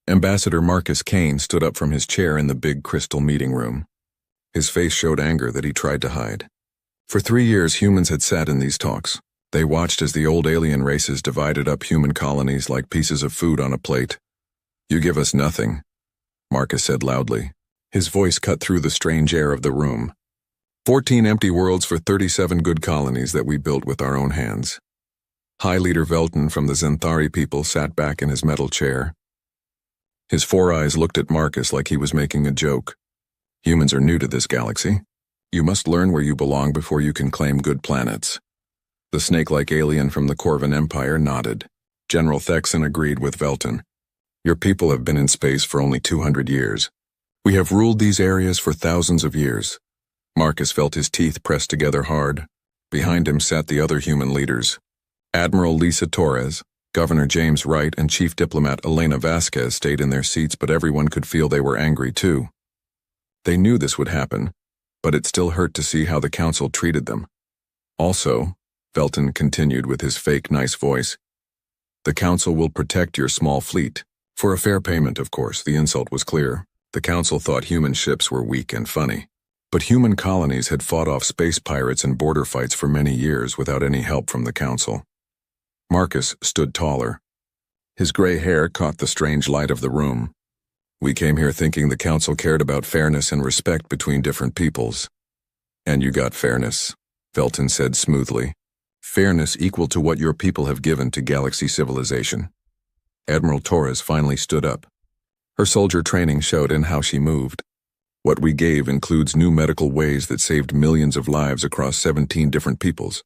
Ambassador Marcus Kane stood up from his chair in the big crystal meeting room. His face showed anger that he tried to hide. For 3 years, humans had sat in these talks. They watched as the old alien races divided up human colonies like pieces of food on a plate. "You give us nothing," Marcus said loudly. His voice cut through the strange air of the room. 14 empty worlds for 37 good colonies that we built with our own hands. High Leader Velton from the Zenthari people sat back in his metal chair. His 4 eyes looked at Marcus like he was making a joke. "Humans are new to this galaxy. You must learn where you belong before you can claim good planets." The snake-like alien from the Corvan Empire nodded. General Thexan agreed with Velton. "Your people have been in space for only 200 years. We have ruled these areas for thousands of years." Marcus felt his teeth pressed together hard. Behind him sat the other human leaders. Admiral Lisa Torres, Governor James Wright, and Chief Diplomat Elena Vasquez stayed in their seats, but everyone could feel they were angry too. They knew this would happen, but it still hurt to see how the council treated them. "Also," Velton continued with his fake nice voice, "the council will protect your small fleet. For a fair payment, of course." The insult was clear. The council thought human ships were weak and funny. But human colonies had fought off space pirates and border fights for many years without any help from the council. Marcus stood taller. His gray hair caught the strange light of the room. "We came here thinking the council cared about fairness and respect between different peoples." "And you got fairness," Velton said smoothly. "Fairness equal to what your people have given to galaxy civilization." Admiral Torres finally stood up. Her soldier training showed in how she moved. "What we gave includes new medical ways that saved millions of lives across 17 different peoples.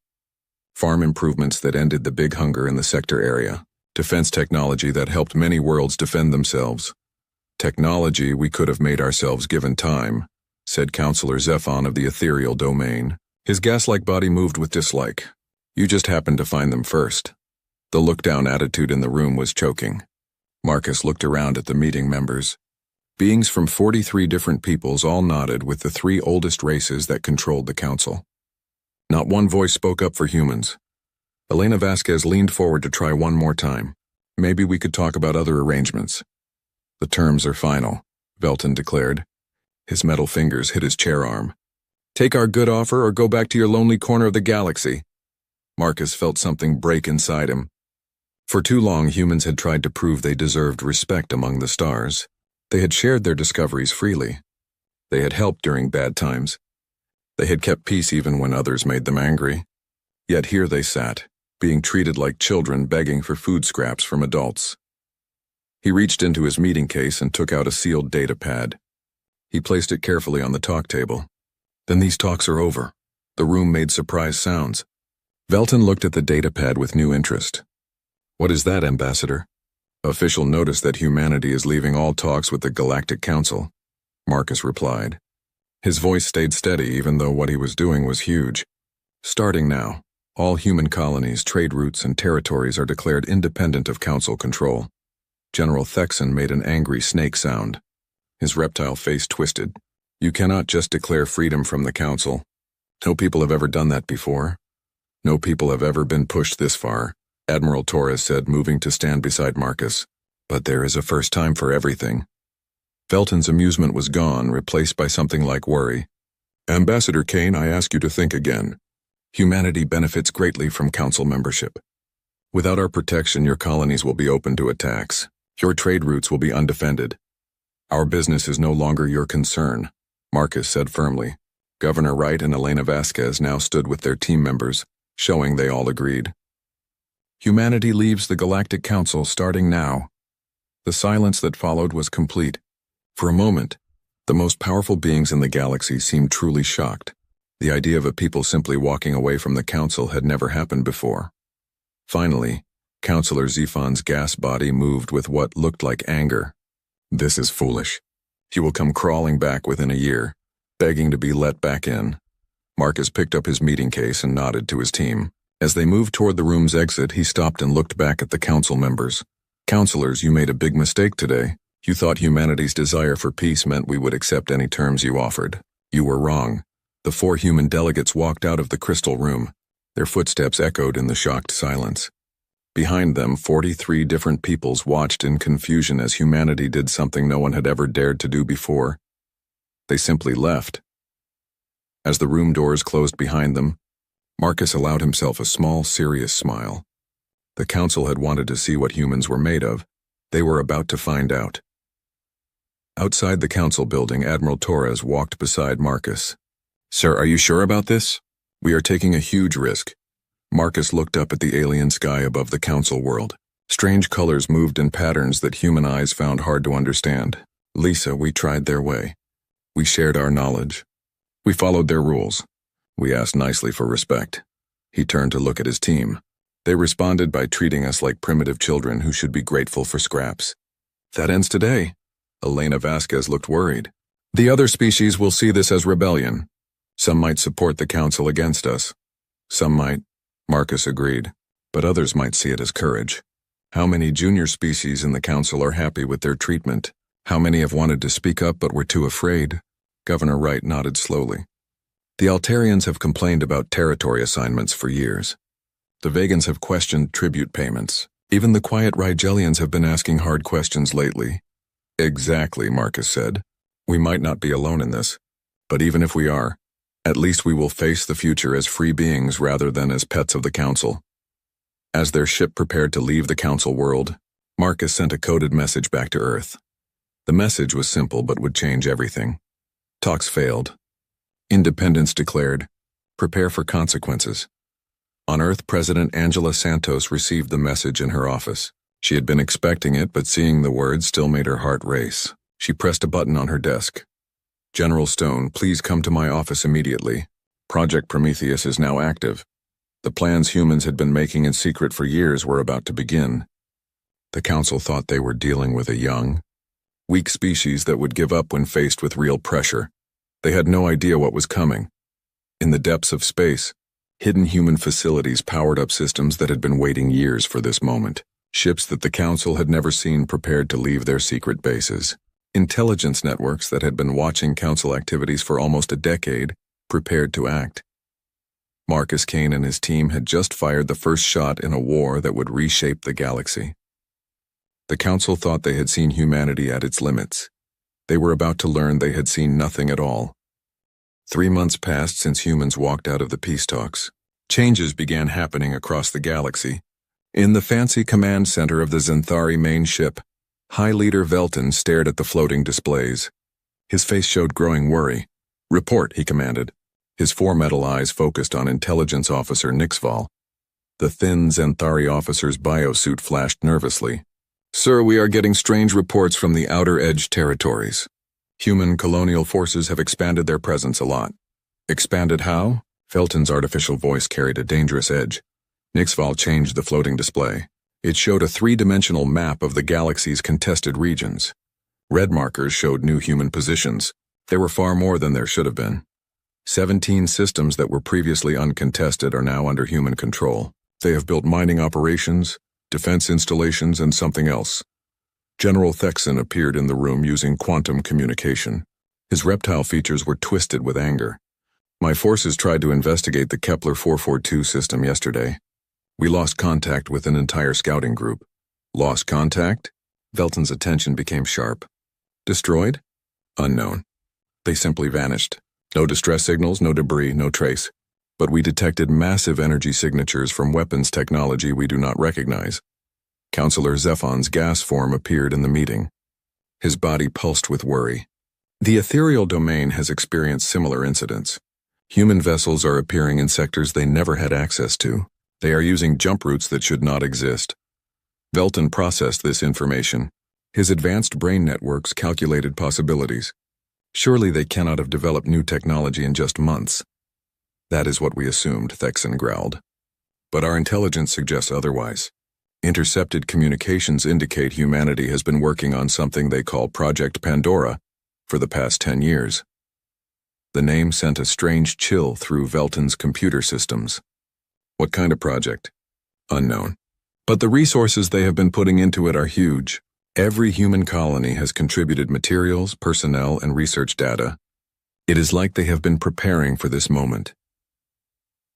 Farm improvements that ended the big hunger in the sector area. Defense technology that helped many worlds defend themselves. Technology we could have made ourselves given time," said Counselor Zephon of the ethereal domain. His gas-like body moved with dislike. "You just happened to find them first." The look-down attitude in the room was choking. Marcus looked around at the meeting members. Beings from 43 different peoples all nodded with the 3 oldest races that controlled the council. Not one voice spoke up for humans. Elena Vasquez leaned forward to try one more time. "Maybe we could talk about other arrangements." "The terms are final," Velton declared. His metal fingers hit his chair arm. "Take our good offer or go back to your lonely corner of the galaxy." Marcus felt something break inside him. For too long, humans had tried to prove they deserved respect among the stars. They had shared their discoveries freely. They had helped during bad times. They had kept peace even when others made them angry. Yet here they sat, being treated like children begging for food scraps from adults. He reached into his meeting case and took out a sealed data pad. He placed it carefully on the talk table. "Then these talks are over." The room made surprised sounds. Velton looked at the data pad with new interest. "What is that, Ambassador?" "Official notice that humanity is leaving all talks with the Galactic Council," Marcus replied. His voice stayed steady even though what he was doing was huge. "Starting now, all human colonies, trade routes, and territories are declared independent of council control." General Thexan made an angry snake sound. His reptile face twisted. "You cannot just declare freedom from the council. No people have ever done that before. No people have ever been pushed this far," Admiral Torres said, moving to stand beside Marcus. "But there is a first time for everything." Velton's amusement was gone, replaced by something like worry. "Ambassador Kane, I ask you to think again. Humanity benefits greatly from council membership. Without our protection, your colonies will be open to attacks. Your trade routes will be undefended. Our business is no longer your concern," Marcus said firmly. Governor Wright and Elena Vasquez now stood with their team members, showing they all agreed. "Humanity leaves the Galactic Council starting now." The silence that followed was complete. For a moment, the most powerful beings in the galaxy seemed truly shocked. The idea of a people simply walking away from the council had never happened before. Finally, Counselor Zephon's gas body moved with what looked like anger. "This is foolish. He will come crawling back within a year, begging to be let back in." Marcus picked up his meeting case and nodded to his team. As they moved toward the room's exit, he stopped and looked back at the council members. "Counselors, you made a big mistake today. You thought humanity's desire for peace meant we would accept any terms you offered. You were wrong." The 4 human delegates walked out of the crystal room. Their footsteps echoed in the shocked silence. Behind them, 43 different peoples watched in confusion as humanity did something no one had ever dared to do before. They simply left. As the room doors closed behind them, Marcus allowed himself a small, serious smile. The council had wanted to see what humans were made of. They were about to find out. Outside the council building, Admiral Torres walked beside Marcus. "Sir, are you sure about this? We are taking a huge risk." Marcus looked up at the alien sky above the council world. Strange colors moved in patterns that human eyes found hard to understand. "Lisa, we tried their way. We shared our knowledge. We followed their rules. We asked nicely for respect." He turned to look at his team. They responded by treating us like primitive children who should be grateful for scraps. "That ends today." Elena Vasquez looked worried. "The other species will see this as rebellion. Some might support the council against us. Some might," Marcus agreed, "but others might see it as courage. How many junior species in the council are happy with their treatment? How many have wanted to speak up but were too afraid?" Governor Wright nodded slowly. "The Altarians have complained about territory assignments for years. The Vegans have questioned tribute payments. Even the quiet Rigelians have been asking hard questions lately." "Exactly," Marcus said. "We might not be alone in this, but even if we are, at least we will face the future as free beings rather than as pets of the council." As their ship prepared to leave the council world, Marcus sent a coded message back to Earth. The message was simple but would change everything. Talks failed. Independence declared. Prepare for consequences. On Earth, President Angela Santos received the message in her office. She had been expecting it, but seeing the words still made her heart race. She pressed a button on her desk. "General Stone, please come to my office immediately. Project Prometheus is now active. The plans humans had been making in secret for years were about to begin." The council thought they were dealing with a young, weak species that would give up when faced with real pressure. They had no idea what was coming. In the depths of space, hidden human facilities powered up systems that had been waiting years for this moment. Ships that the council had never seen prepared to leave their secret bases. Intelligence networks that had been watching council activities for almost a decade prepared to act. Marcus Kane and his team had just fired the first shot in a war that would reshape the galaxy. The council thought they had seen humanity at its limits. They were about to learn they had seen nothing at all. 3 months passed since humans walked out of the peace talks. Changes began happening across the galaxy. In the fancy command center of the Xanthari main ship, High Leader Velton stared at the floating displays. His face showed growing worry. "Report," he commanded. His 4 metal eyes focused on Intelligence Officer Nixval. The thin Xanthari officer's biosuit flashed nervously. "Sir, we are getting strange reports from the outer edge territories. Human colonial forces have expanded their presence a lot." "Expanded how?" Felton's artificial voice carried a dangerous edge. Nixval changed the floating display. It showed a 3-dimensional map of the galaxy's contested regions. Red markers showed new human positions. There were far more than there should have been. 17 systems that were previously uncontested are now under human control. They have built mining operations, defense installations, and something else. General Thexan appeared in the room using quantum communication. His reptile features were twisted with anger. "My forces tried to investigate the Kepler 442 system yesterday. We lost contact with an entire scouting group." "Lost contact?" Velton's attention became sharp. "Destroyed?" "Unknown. They simply vanished. No distress signals, no debris, no trace. But we detected massive energy signatures from weapons technology we do not recognize." Counselor Zephon's gas form appeared in the meeting. His body pulsed with worry. The ethereal domain has experienced similar incidents. Human vessels are appearing in sectors they never had access to. They are using jump routes that should not exist. Velton processed this information. His advanced brain networks calculated possibilities. Surely they cannot have developed new technology in just months. "That is what we assumed," Thexan growled. "But our intelligence suggests otherwise. Intercepted communications indicate humanity has been working on something they call Project Pandora for the past 10 years. The name sent a strange chill through Velton's computer systems. "What kind of project?" "Unknown. But the resources they have been putting into it are huge. Every human colony has contributed materials, personnel, and research data. It is like they have been preparing for this moment."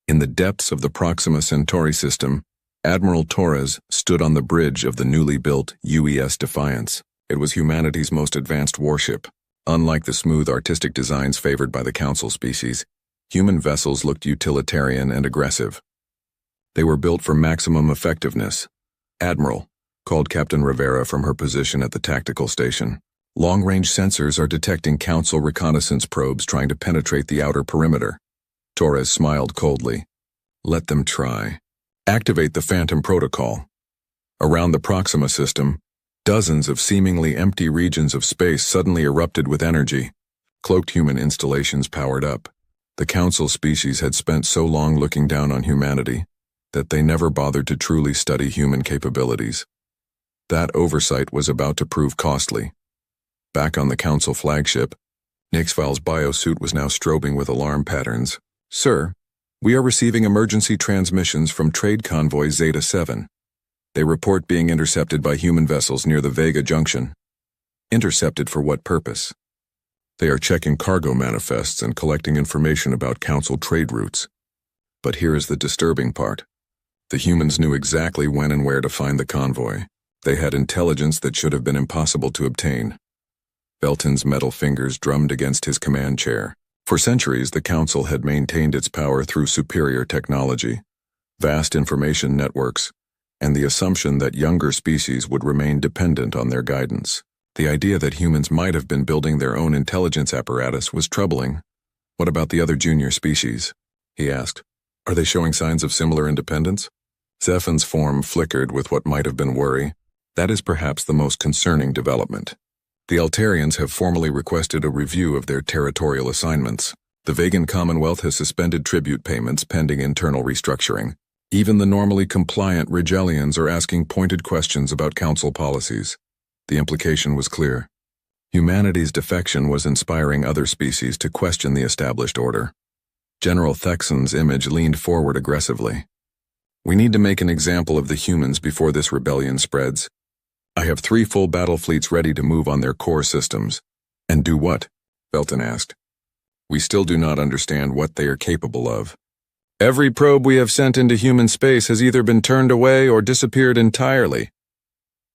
In the depths of the Proxima Centauri system, Admiral Torres stood on the bridge of the newly built UES Defiance. It was humanity's most advanced warship. Unlike the smooth artistic designs favored by the Council species, human vessels looked utilitarian and aggressive. They were built for maximum effectiveness. "Admiral," called Captain Rivera from her position at the tactical station. "Long-range sensors are detecting Council reconnaissance probes trying to penetrate the outer perimeter." Torres smiled coldly. "Let them try. Activate the Phantom Protocol." Around the Proxima system, dozens of seemingly empty regions of space suddenly erupted with energy. Cloaked human installations powered up. The Council species had spent so long looking down on humanity that they never bothered to truly study human capabilities. That oversight was about to prove costly. Back on the Council flagship, Nixfil's biosuit was now strobing with alarm patterns. "Sir, we are receiving emergency transmissions from trade convoy Zeta 7. They report being intercepted by human vessels near the Vega Junction." "Intercepted for what purpose?" "They are checking cargo manifests and collecting information about Council trade routes." But here is the disturbing part. The humans knew exactly when and where to find the convoy. They had intelligence that should have been impossible to obtain. Belton's metal fingers drummed against his command chair. For centuries, the Council had maintained its power through superior technology, vast information networks, and the assumption that younger species would remain dependent on their guidance. The idea that humans might have been building their own intelligence apparatus was troubling. "What about the other junior species?" he asked. "Are they showing signs of similar independence?" Zephin's form flickered with what might have been worry. "That is perhaps the most concerning development. The Altarians have formally requested a review of their territorial assignments. The Vegan Commonwealth has suspended tribute payments pending internal restructuring. Even the normally compliant Rigelians are asking pointed questions about Council policies." The implication was clear. Humanity's defection was inspiring other species to question the established order. General Thexon's image leaned forward aggressively. "We need to make an example of the humans before this rebellion spreads. I have 3 full battle fleets ready to move on their core systems." "And do what?" Belton asked. "We still do not understand what they are capable of. Every probe we have sent into human space has either been turned away or disappeared entirely."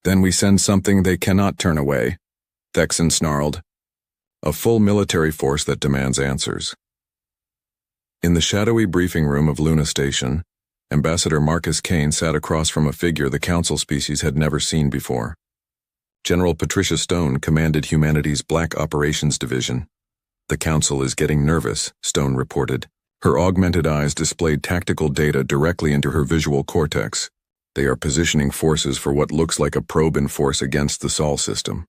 "Then we send something they cannot turn away," Thexon snarled. "A full military force that demands answers." In the shadowy briefing room of Luna Station, Ambassador Marcus Kane sat across from a figure the Council species had never seen before. General Patricia Stone commanded humanity's Black Operations Division. "The Council is getting nervous," Stone reported. Her augmented eyes displayed tactical data directly into her visual cortex. "They are positioning forces for what looks like a probe in force against the Sol system."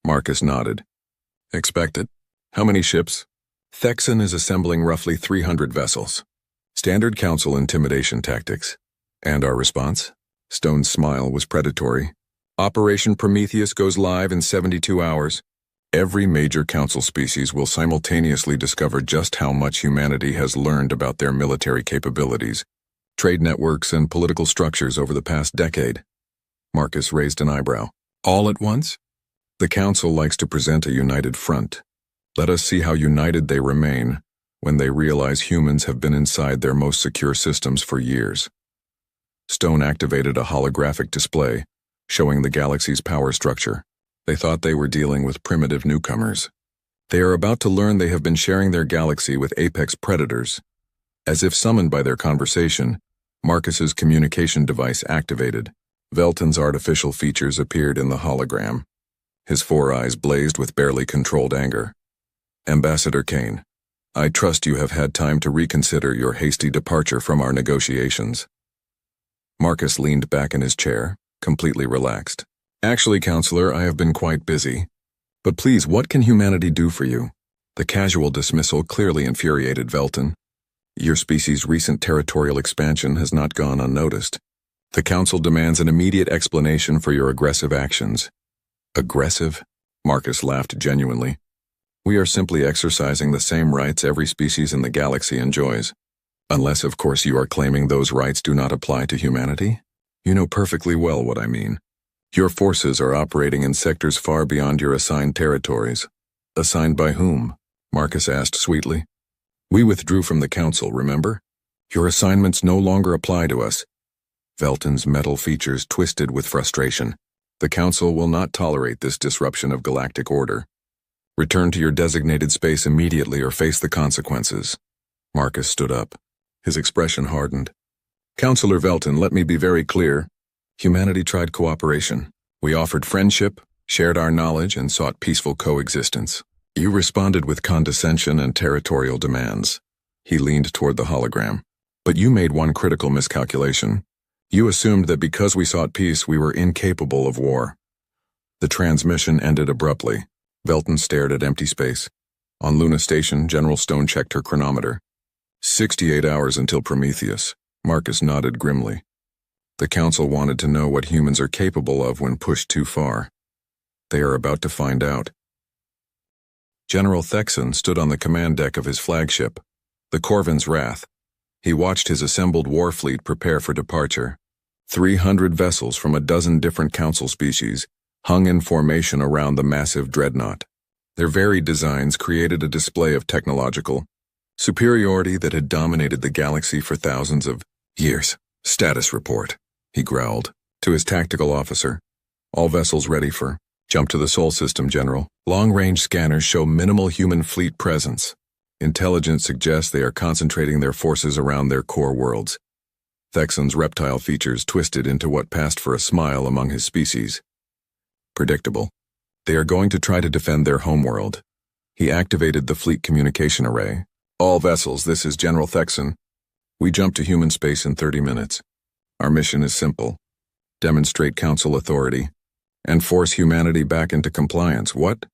Marcus nodded. "Expected. How many ships?" "Thexon is assembling roughly 300 vessels. Standard Council intimidation tactics." "And our response?" Stone's smile was predatory. "Operation Prometheus goes live in 72 hours. Every major Council species will simultaneously discover just how much humanity has learned about their military capabilities, trade networks, and political structures over the past decade." Marcus raised an eyebrow. "All at once?" "The Council likes to present a united front. Let us see how united they remain when they realize humans have been inside their most secure systems for years." Stone activated a holographic display, showing the galaxy's power structure. They thought they were dealing with primitive newcomers. They are about to learn they have been sharing their galaxy with apex predators. As if summoned by their conversation, Marcus's communication device activated. Velton's artificial features appeared in the hologram. His 4 eyes blazed with barely controlled anger. "Ambassador Kane, I trust you have had time to reconsider your hasty departure from our negotiations." Marcus leaned back in his chair, completely relaxed. "Actually, Counselor, I have been quite busy. But please, what can humanity do for you?" The casual dismissal clearly infuriated Velton. "Your species' recent territorial expansion has not gone unnoticed. The Council demands an immediate explanation for your aggressive actions." "Aggressive?" Marcus laughed genuinely. "We are simply exercising the same rights every species in the galaxy enjoys. Unless, of course, you are claiming those rights do not apply to humanity? You know perfectly well what I mean. Your forces are operating in sectors far beyond your assigned territories." "Assigned by whom?" Marcus asked sweetly. "We withdrew from the Council, remember? Your assignments no longer apply to us." Velton's metal features twisted with frustration. The Council will not tolerate this disruption of galactic order. Return to your designated space immediately or face the consequences. Marcus stood up. His expression hardened. Counselor Velton, let me be very clear. Humanity tried cooperation. We offered friendship, shared our knowledge, and sought peaceful coexistence. You responded with condescension and territorial demands. He leaned toward the hologram. But you made one critical miscalculation. You assumed that because we sought peace, we were incapable of war. The transmission ended abruptly. Velton stared at empty space. On Luna Station, General Stone checked her chronometer. 68 hours until Prometheus. Marcus nodded grimly. The Council wanted to know what humans are capable of when pushed too far. They are about to find out. General Thexan stood on the command deck of his flagship, the Corvin's Wrath. He watched his assembled war fleet prepare for departure. 300 vessels from a dozen different Council species hung in formation around the massive dreadnought. Their varied designs created a display of technological superiority that had dominated the galaxy for thousands of years. Status report, he growled to his tactical officer. All vessels ready for jump to the Sol system, General. Long-range scanners show minimal human fleet presence. Intelligence suggests they are concentrating their forces around their core worlds. Thexan's reptile features twisted into what passed for a smile among his species. Predictable. They are going to try to defend their homeworld. He activated the fleet communication array. All vessels, this is General Thexan. We jump to human space in 30 minutes. Our mission is simple. Demonstrate Council authority and force humanity back into compliance. What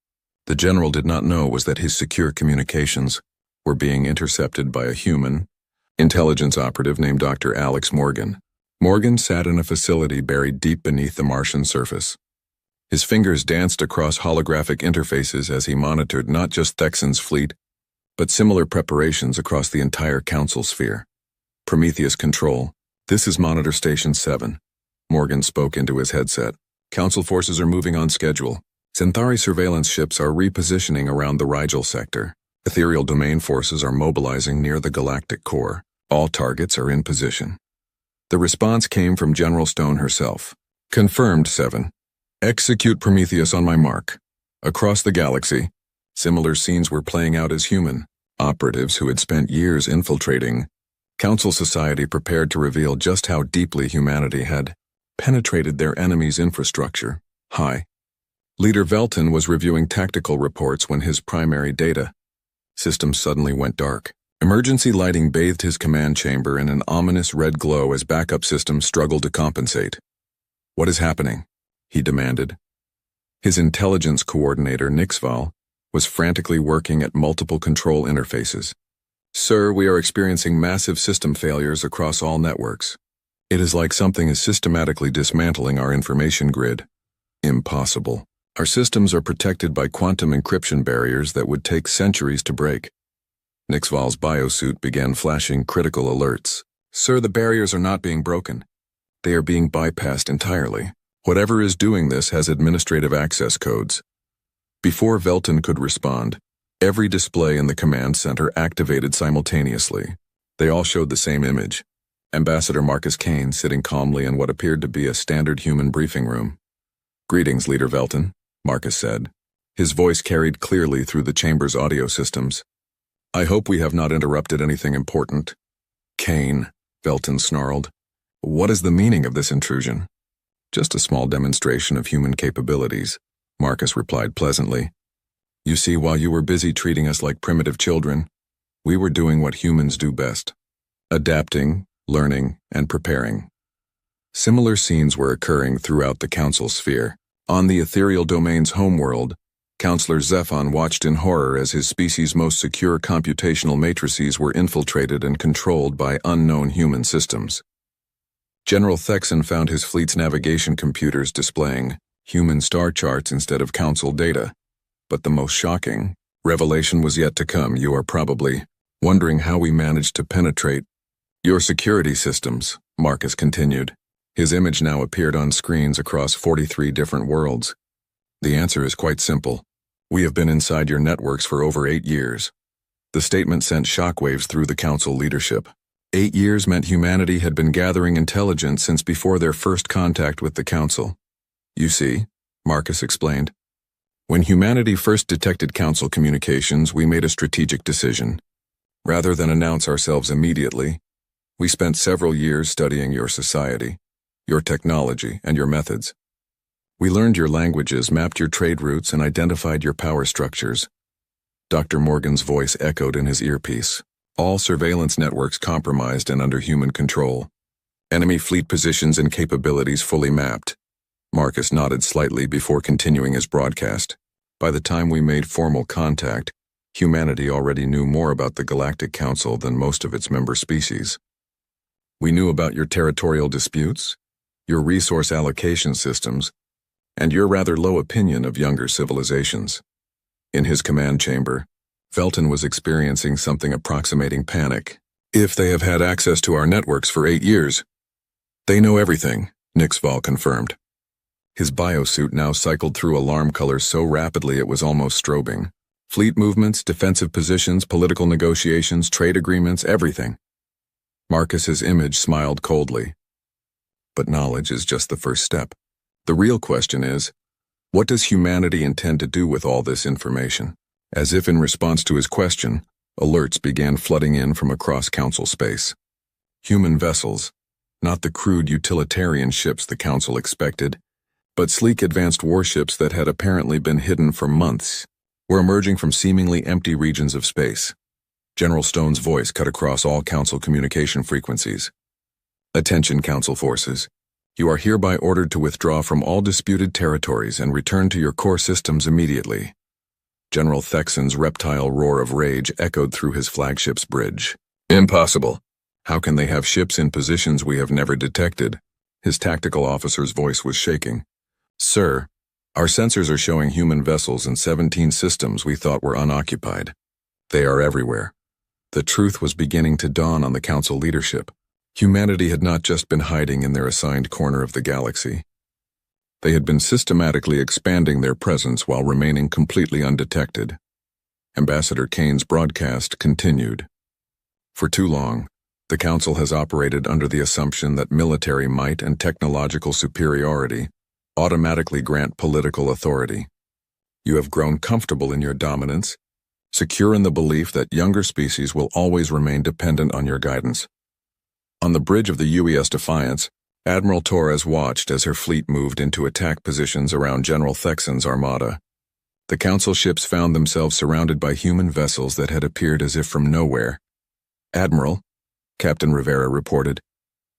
the General did not know was that his secure communications were being intercepted by a human intelligence operative named Dr. Alex Morgan. Morgan sat in a facility buried deep beneath the Martian surface. His fingers danced across holographic interfaces as he monitored not just Thexan's fleet, but similar preparations across the entire Council sphere. Prometheus Control, this is Monitor Station 7. Morgan spoke into his headset. Council forces are moving on schedule. Centauri surveillance ships are repositioning around the Rigel sector. Ethereal domain forces are mobilizing near the galactic core. All targets are in position. The response came from General Stone herself. Confirmed, 7. Execute Prometheus on my mark. Across the galaxy, similar scenes were playing out as human operatives who had spent years infiltrating Council society prepared to reveal just how deeply humanity had penetrated their enemy's infrastructure. Hi. Leader Velton was reviewing tactical reports when his primary data system suddenly went dark. Emergency lighting bathed his command chamber in an ominous red glow as backup systems struggled to compensate. What is happening? He demanded. His intelligence coordinator, Nixval, was frantically working at multiple control interfaces. Sir, we are experiencing massive system failures across all networks. It is like something is systematically dismantling our information grid. Impossible. Our systems are protected by quantum encryption barriers that would take centuries to break. Nixval's biosuit began flashing critical alerts. Sir, the barriers are not being broken. They are being bypassed entirely. Whatever is doing this has administrative access codes. Before Velton could respond, every display in the command center activated simultaneously. They all showed the same image. Ambassador Marcus Kane sitting calmly in what appeared to be a standard human briefing room. Greetings, Leader Velton, Marcus said. His voice carried clearly through the chamber's audio systems. I hope we have not interrupted anything important. Kane, Velton snarled. What is the meaning of this intrusion? Just a small demonstration of human capabilities, Marcus replied pleasantly. You see, while you were busy treating us like primitive children, we were doing what humans do best. Adapting, learning, and preparing. Similar scenes were occurring throughout the Council sphere. On the ethereal domain's homeworld, Counselor Zephon watched in horror as his species' most secure computational matrices were infiltrated and controlled by unknown human systems. General Thexan found his fleet's navigation computers displaying human star charts instead of Council data. But the most shocking revelation was yet to come. You are probably wondering how we managed to penetrate your security systems, Marcus continued. His image now appeared on screens across 43 different worlds. The answer is quite simple. We have been inside your networks for over 8 years. The statement sent shockwaves through the Council leadership. 8 years meant humanity had been gathering intelligence since before their first contact with the Council. You see, Marcus explained, when humanity first detected Council communications, we made a strategic decision. Rather than announce ourselves immediately, we spent several years studying your society, your technology, and your methods. We learned your languages, mapped your trade routes, and identified your power structures. Dr. Morgan's voice echoed in his earpiece. All surveillance networks compromised and under human control. Enemy fleet positions and capabilities fully mapped. Marcus nodded slightly before continuing his broadcast. By the time we made formal contact, humanity already knew more about the Galactic Council than most of its member species. We knew about your territorial disputes, your resource allocation systems, and your rather low opinion of younger civilizations. In his command chamber, Felton was experiencing something approximating panic. If they have had access to our networks for 8 years, they know everything, Nixval confirmed. His biosuit now cycled through alarm colors so rapidly it was almost strobing. Fleet movements, defensive positions, political negotiations, trade agreements, everything. Marcus's image smiled coldly. But knowledge is just the first step. The real question is, what does humanity intend to do with all this information? As if in response to his question, alerts began flooding in from across Council space. Human vessels, not the crude utilitarian ships the Council expected, but sleek advanced warships that had apparently been hidden for months, were emerging from seemingly empty regions of space. General Stone's voice cut across all Council communication frequencies. Attention, Council forces. You are hereby ordered to withdraw from all disputed territories and return to your core systems immediately. General Thexon's reptile roar of rage echoed through his flagship's bridge. Impossible. How can they have ships in positions we have never detected? His tactical officer's voice was shaking. Sir, our sensors are showing human vessels in 17 systems we thought were unoccupied. They are everywhere. The truth was beginning to dawn on the Council leadership. Humanity had not just been hiding in their assigned corner of the galaxy. They had been systematically expanding their presence while remaining completely undetected. Ambassador Kane's broadcast continued. For too long, the Council has operated under the assumption that military might and technological superiority automatically grant political authority. You have grown comfortable in your dominance, secure in the belief that younger species will always remain dependent on your guidance. On the bridge of the UES Defiance, Admiral Torres watched as her fleet moved into attack positions around General Thexon's armada. The Council ships found themselves surrounded by human vessels that had appeared as if from nowhere. Admiral, Captain Rivera reported,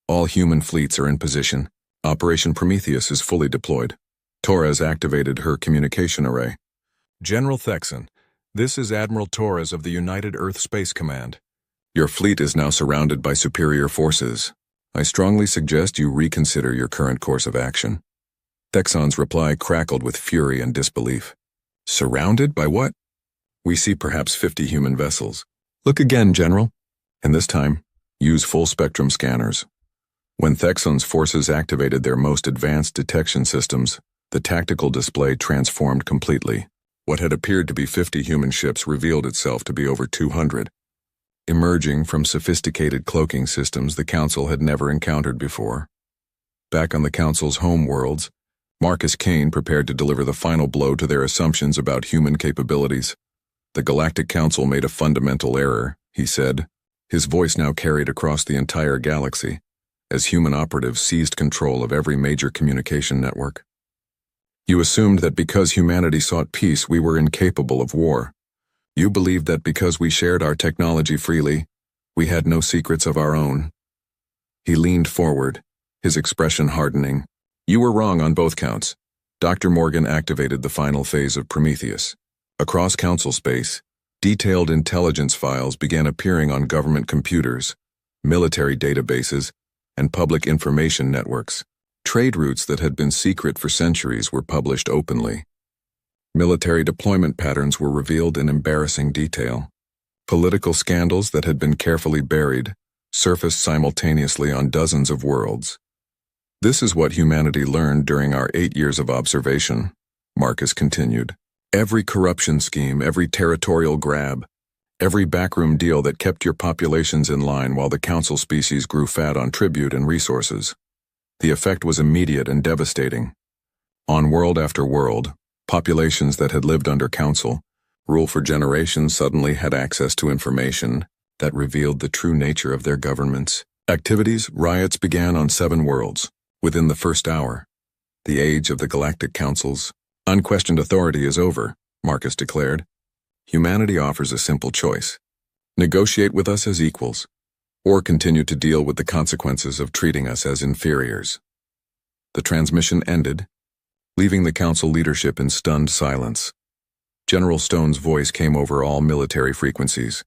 all human fleets are in position. Operation Prometheus is fully deployed. Torres activated her communication array. General Thexon, this is Admiral Torres of the United Earth Space Command. Your fleet is now surrounded by superior forces. I strongly suggest you reconsider your current course of action. Thexon's reply crackled with fury and disbelief. Surrounded by what? We see perhaps 50 human vessels. Look again, General. And this time, use full-spectrum scanners. When Thexon's forces activated their most advanced detection systems, the tactical display transformed completely. What had appeared to be 50 human ships revealed itself to be over 200. Emerging from sophisticated cloaking systems the Council had never encountered before. Back on the Council's home worlds, Marcus Kane prepared to deliver the final blow to their assumptions about human capabilities. The Galactic Council made a fundamental error, he said. His voice now carried across the entire galaxy, as human operatives seized control of every major communication network. You assumed that because humanity sought peace, we were incapable of war. You believed that because we shared our technology freely, we had no secrets of our own. He leaned forward, his expression hardening. You were wrong on both counts. Dr. Morgan activated the final phase of Prometheus. Across Council space, detailed intelligence files began appearing on government computers, military databases, and public information networks. Trade routes that had been secret for centuries were published openly. Military deployment patterns were revealed in embarrassing detail. Political scandals that had been carefully buried surfaced simultaneously on dozens of worlds. This is what humanity learned during our 8 years of observation, Marcus continued. Every corruption scheme, every territorial grab, Every backroom deal that kept your populations in line while the council species grew fat on tribute and resources. The effect was immediate and devastating. On world after world, populations that had lived under council rule for generations suddenly had access to information that revealed the true nature of their governments. Activities, riots began on 7 worlds. Within the first hour, the age of the Galactic Council's unquestioned authority is over, Marcus declared. Humanity offers a simple choice: negotiate with us as equals, or continue to deal with the consequences of treating us as inferiors. The transmission ended, leaving the council leadership in stunned silence. General Stone's voice came over all military frequencies.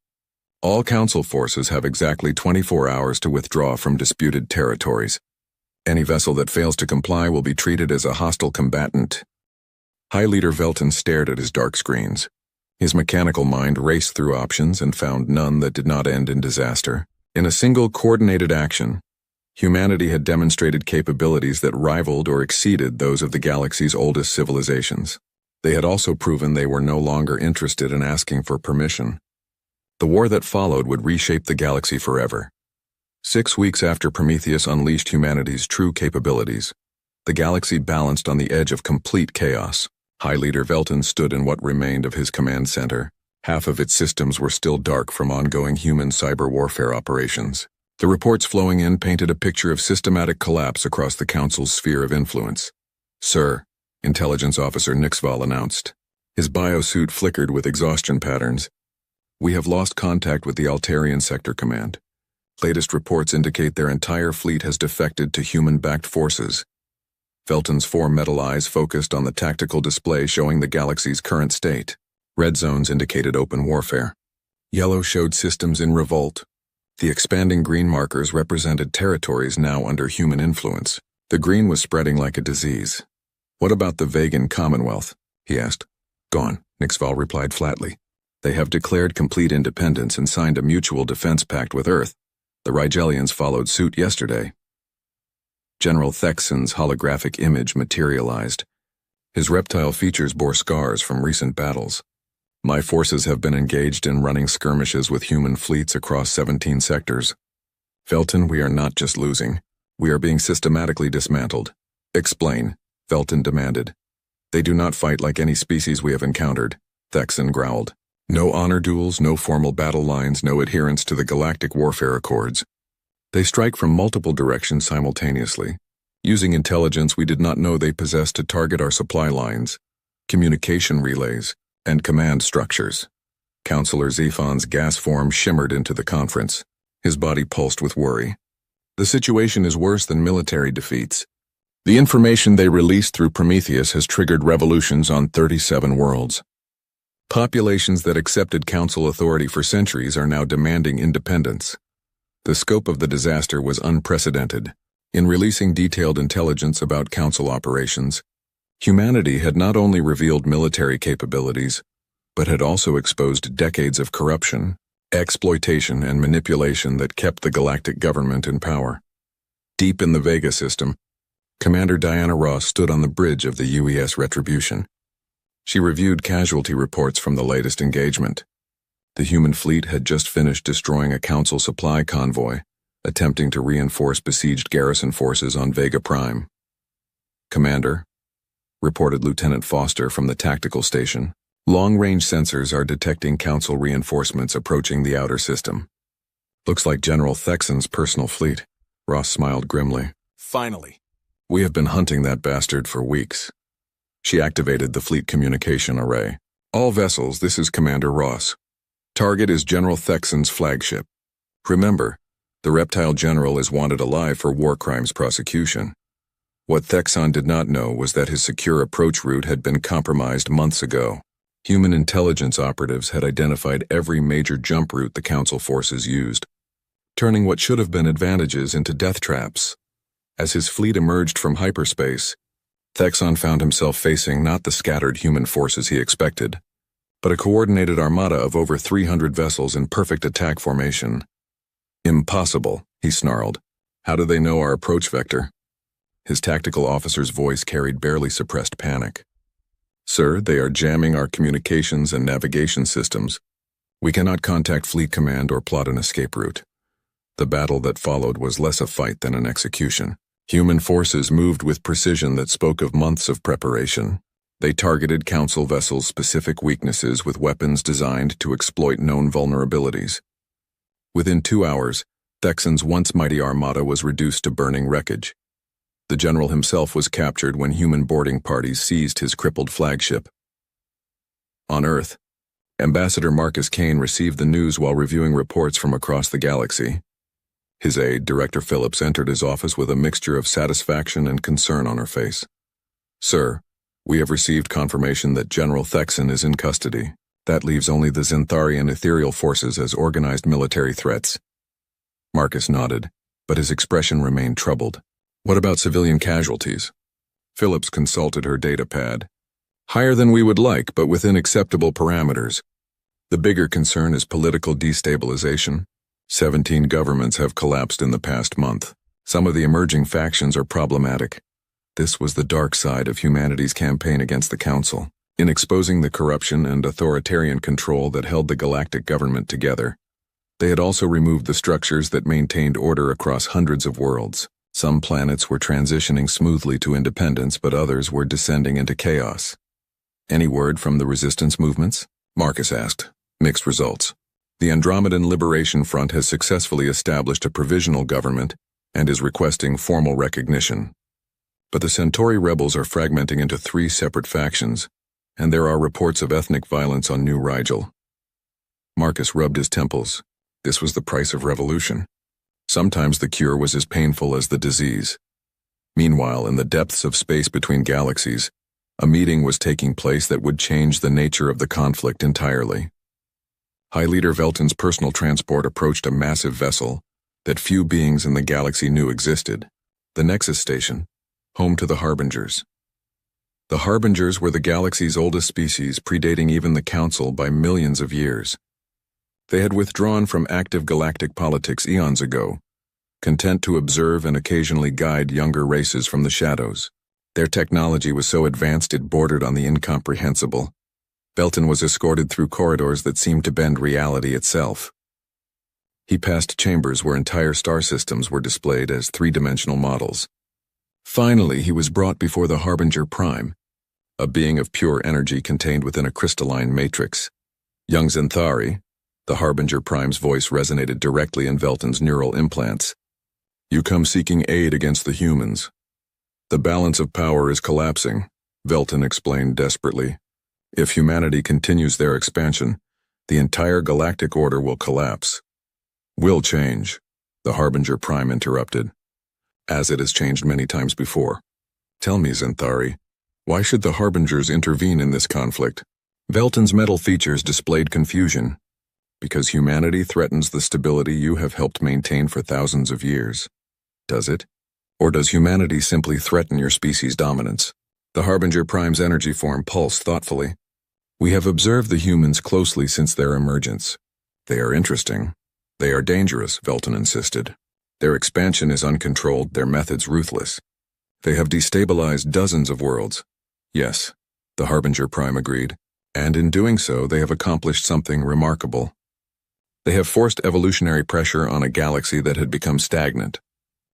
All council forces have exactly 24 hours to withdraw from disputed territories. Any vessel that fails to comply will be treated as a hostile combatant. High Leader Velton stared at his dark screens. His mechanical mind raced through options and found none that did not end in disaster. In a single coordinated action, humanity had demonstrated capabilities that rivaled or exceeded those of the galaxy's oldest civilizations. They had also proven they were no longer interested in asking for permission. The war that followed would reshape the galaxy forever. 6 weeks after Prometheus unleashed humanity's true capabilities, the galaxy balanced on the edge of complete chaos. High Leader Velton stood in what remained of his command center. Half of its systems were still dark from ongoing human cyber warfare operations. The reports flowing in painted a picture of systematic collapse across the Council's sphere of influence. "Sir," Intelligence Officer Nixval announced. His biosuit flickered with exhaustion patterns. "We have lost contact with the Altarian Sector Command. Latest reports indicate their entire fleet has defected to human-backed forces." Velton's 4 metal eyes focused on the tactical display showing the galaxy's current state. Red zones indicated open warfare. Yellow showed systems in revolt. The expanding green markers represented territories now under human influence. The green was spreading like a disease. "What about the Vegan Commonwealth?" he asked. "Gone," Nixval replied flatly. "They have declared complete independence and signed a mutual defense pact with Earth. The Rigelians followed suit yesterday." General Thexon's holographic image materialized. His reptile features bore scars from recent battles. "My forces have been engaged in running skirmishes with human fleets across 17 sectors. Velton, we are not just losing. We are being systematically dismantled." "Explain," Velton demanded. "They do not fight like any species we have encountered," Thexon growled. "No honor duels, no formal battle lines, no adherence to the Galactic Warfare Accords. They strike from multiple directions simultaneously, using intelligence we did not know they possessed to target our supply lines, communication relays, and command structures." Counselor Zephon's gas form shimmered into the conference. His body pulsed with worry. "The situation is worse than military defeats. The information they released through Prometheus has triggered revolutions on 37 worlds. Populations that accepted council authority for centuries are now demanding independence. The scope of the disaster was unprecedented. In releasing detailed intelligence about council operations, humanity had not only revealed military capabilities, but had also exposed decades of corruption, exploitation, and manipulation that kept the galactic government in power. Deep in the Vega system, Commander Diana Ross stood on the bridge of the UES Retribution. She reviewed casualty reports from the latest engagement. The human fleet had just finished destroying a council supply convoy, attempting to reinforce besieged garrison forces on Vega Prime. "Commander," reported Lieutenant Foster from the tactical station, "long-range sensors are detecting council reinforcements approaching the outer system." "Looks like General Thexon's personal fleet," Ross smiled grimly. "Finally. We have been hunting that bastard for weeks." She activated the fleet communication array. "All vessels, this is Commander Ross. Target is General Thexon's flagship. Remember, the reptile general is wanted alive for war crimes prosecution. What Thexon did not know was that his secure approach route had been compromised months ago. Human intelligence operatives had identified every major jump route the council forces used, turning what should have been advantages into death traps. As his fleet emerged from hyperspace, Thexon found himself facing not the scattered human forces he expected, but a coordinated armada of over 300 vessels in perfect attack formation. "Impossible," he snarled. "How do they know our approach vector?" His tactical officer's voice carried barely suppressed panic. "Sir, they are jamming our communications and navigation systems. We cannot contact Fleet Command or plot an escape route. The battle that followed was less a fight than an execution. Human forces moved with precision that spoke of months of preparation. They targeted Council vessels' specific weaknesses with weapons designed to exploit known vulnerabilities. Within 2 hours, Thexan's once mighty armada was reduced to burning wreckage. The general himself was captured when human boarding parties seized his crippled flagship. On Earth, Ambassador Marcus Kane received the news while reviewing reports from across the galaxy. His aide, Director Phillips, entered his office with a mixture of satisfaction and concern on her face. "Sir, we have received confirmation that General Thexan is in custody. That leaves only the Xanthari and Ethereal forces as organized military threats." Marcus nodded, but his expression remained troubled. "What about civilian casualties?" Phillips consulted her data pad. "Higher than we would like, but within acceptable parameters. The bigger concern is political destabilization. 17 governments have collapsed in the past month. Some of the emerging factions are problematic. This was the dark side of humanity's campaign against the Council, in exposing the corruption and authoritarian control that held the galactic government together. They had also removed the structures that maintained order across hundreds of worlds. Some planets were transitioning smoothly to independence, but others were descending into chaos. "Any word from the resistance movements?" Marcus asked. "Mixed results. The Andromedan Liberation Front has successfully established a provisional government and is requesting formal recognition. But the Centauri rebels are fragmenting into 3 separate factions, and there are reports of ethnic violence on New Rigel." Marcus rubbed his temples. This was the price of revolution. Sometimes the cure was as painful as the disease. Meanwhile, in the depths of space between galaxies, a meeting was taking place that would change the nature of the conflict entirely. High Leader Velton's personal transport approached a massive vessel that few beings in the galaxy knew existed, the Nexus Station, home to the Harbingers. The Harbingers were the galaxy's oldest species, predating even the Council by millions of years. They had withdrawn from active galactic politics eons ago, content to observe and occasionally guide younger races from the shadows. Their technology was so advanced it bordered on the incomprehensible. Belton was escorted through corridors that seemed to bend reality itself. He passed chambers where entire star systems were displayed as 3-dimensional models. Finally, he was brought before the Harbinger Prime, a being of pure energy contained within a crystalline matrix. "Young Xanthari," the Harbinger Prime's voice resonated directly in Velton's neural implants. "You come seeking aid against the humans. The balance of power is collapsing," Velton explained desperately. "If humanity continues their expansion, the entire galactic order will collapse." "Will change," the Harbinger Prime interrupted, "as it has changed many times before. Tell me, Xanthari, why should the Harbingers intervene in this conflict?" Velton's metal features displayed confusion. "Because humanity threatens the stability you have helped maintain for thousands of years. Does it? Or does humanity simply threaten your species' dominance?" The Harbinger Prime's energy form pulsed thoughtfully. "We have observed the humans closely since their emergence. They are interesting. They are dangerous," Velton insisted. "Their expansion is uncontrolled, their methods ruthless. They have destabilized dozens of worlds." "Yes," the Harbinger Prime agreed. "And in doing so, they have accomplished something remarkable. They have forced evolutionary pressure on a galaxy that had become stagnant.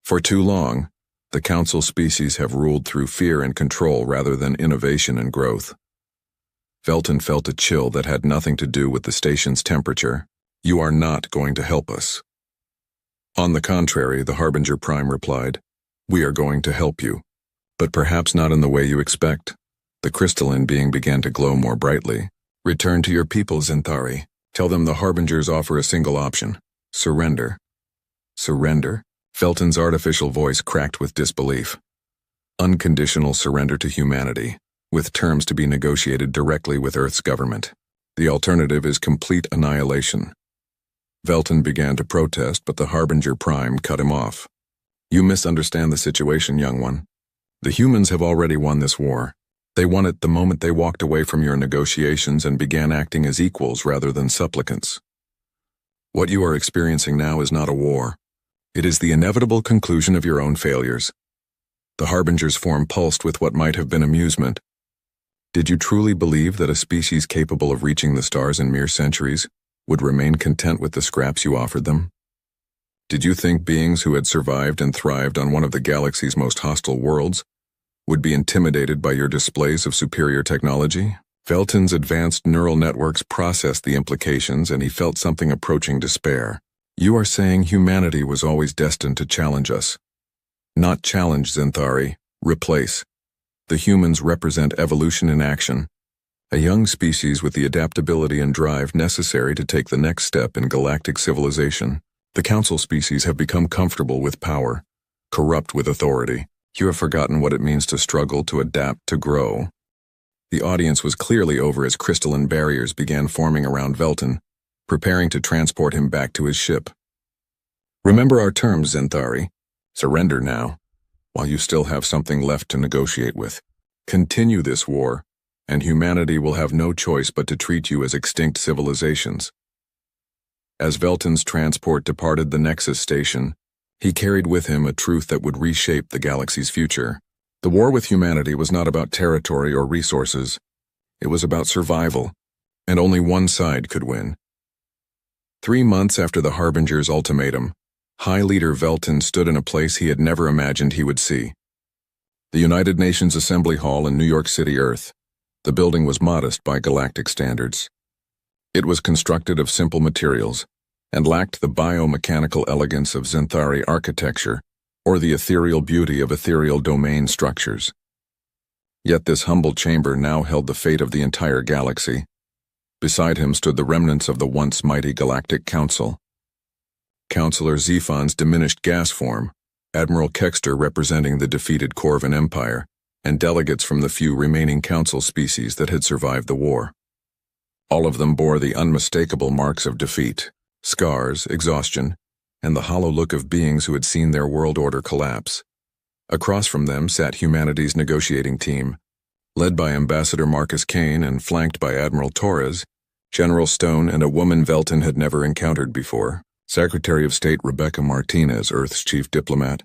For too long, the Council species have ruled through fear and control rather than innovation and growth." Velton felt a chill that had nothing to do with the station's temperature. "You are not going to help us." "On the contrary," the Harbinger Prime replied, "we are going to help you. But perhaps not in the way you expect." The crystalline being began to glow more brightly. "Return to your people, Xanthari. Tell them the Harbingers offer a single option: surrender." "Surrender?" Felton's artificial voice cracked with disbelief. "Unconditional surrender to humanity, with terms to be negotiated directly with Earth's government. The alternative is complete annihilation." Velton began to protest, but the Harbinger Prime cut him off. "You misunderstand the situation, young one. The humans have already won this war. They won it the moment they walked away from your negotiations and began acting as equals rather than supplicants. What you are experiencing now is not a war. It is the inevitable conclusion of your own failures." The Harbinger's form pulsed with what might have been amusement. "Did you truly believe that a species capable of reaching the stars in mere centuries would remain content with the scraps you offered them? Did you think beings who had survived and thrived on one of the galaxy's most hostile worlds would be intimidated by your displays of superior technology? Velton's advanced neural networks processed the implications, and he felt something approaching despair. You are saying humanity was always destined to challenge us. Not challenge, Zenthari, replace. The humans represent evolution in action, a young species with the adaptability and drive necessary to take the next step in galactic civilization. The Council species have become comfortable with power, corrupt with authority. You have forgotten what it means to struggle, to adapt, to grow. The audience was clearly over as crystalline barriers began forming around Velton, preparing to transport him back to his ship. Remember our terms, Zenthari. Surrender now, while you still have something left to negotiate with. Continue this war, and humanity will have no choice but to treat you as extinct civilizations. As Velton's transport departed the Nexus station, he carried with him a truth that would reshape the galaxy's future. The war with humanity was not about territory or resources. It was about survival, and only one side could win. 3 months after the Harbinger's ultimatum, High Leader Velton stood in a place he had never imagined he would see. The United Nations Assembly Hall in New York City, Earth. The building was modest by galactic standards. It was constructed of simple materials and lacked the biomechanical elegance of Zenthari architecture or the ethereal beauty of ethereal domain structures. Yet this humble chamber now held the fate of the entire galaxy. Beside him stood the remnants of the once mighty Galactic Council. Councillor Zephon's diminished gas form, Admiral Kexter representing the defeated Corvan Empire, and delegates from the few remaining Council species that had survived the war. All of them bore the unmistakable marks of defeat, scars, exhaustion, and the hollow look of beings who had seen their world order collapse. Across from them sat humanity's negotiating team, led by Ambassador Marcus Kane and flanked by Admiral Torres, General Stone, and a woman Velton had never encountered before, Secretary of State Rebecca Martinez, Earth's chief diplomat.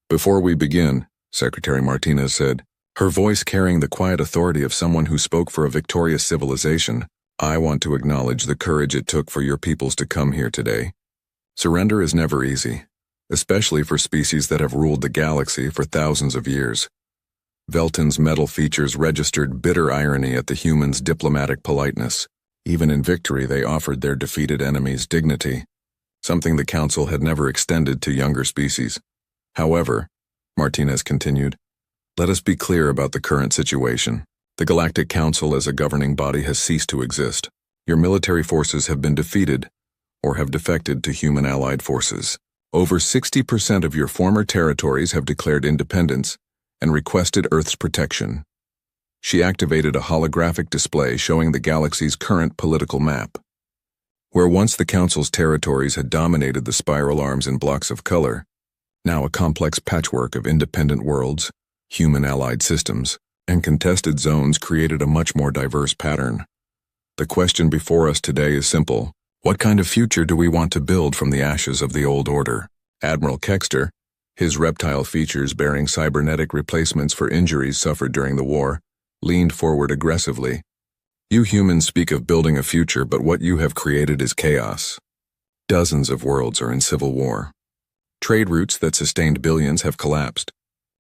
Before we begin, Secretary Martinez said, her voice carrying the quiet authority of someone who spoke for a victorious civilization, I want to acknowledge the courage it took for your peoples to come here today. Surrender is never easy, especially for species that have ruled the galaxy for thousands of years. Velton's metal features registered bitter irony at the humans' diplomatic politeness. Even in victory, they offered their defeated enemies dignity, something the Council had never extended to younger species. However, Martinez continued, let us be clear about the current situation. The Galactic Council as a governing body has ceased to exist. Your military forces have been defeated or have defected to human allied forces. Over 60% of your former territories have declared independence and requested Earth's protection. She activated a holographic display showing the galaxy's current political map. Where once the Council's territories had dominated the spiral arms in blocks of color, now a complex patchwork of independent worlds, human allied systems, and contested zones created a much more diverse pattern. The question before us today is simple. What kind of future do we want to build from the ashes of the old order? Admiral Kexter, his reptile features bearing cybernetic replacements for injuries suffered during the war, leaned forward aggressively. You humans speak of building a future, but what you have created is chaos. Dozens of worlds are in civil war. Trade routes that sustained billions have collapsed.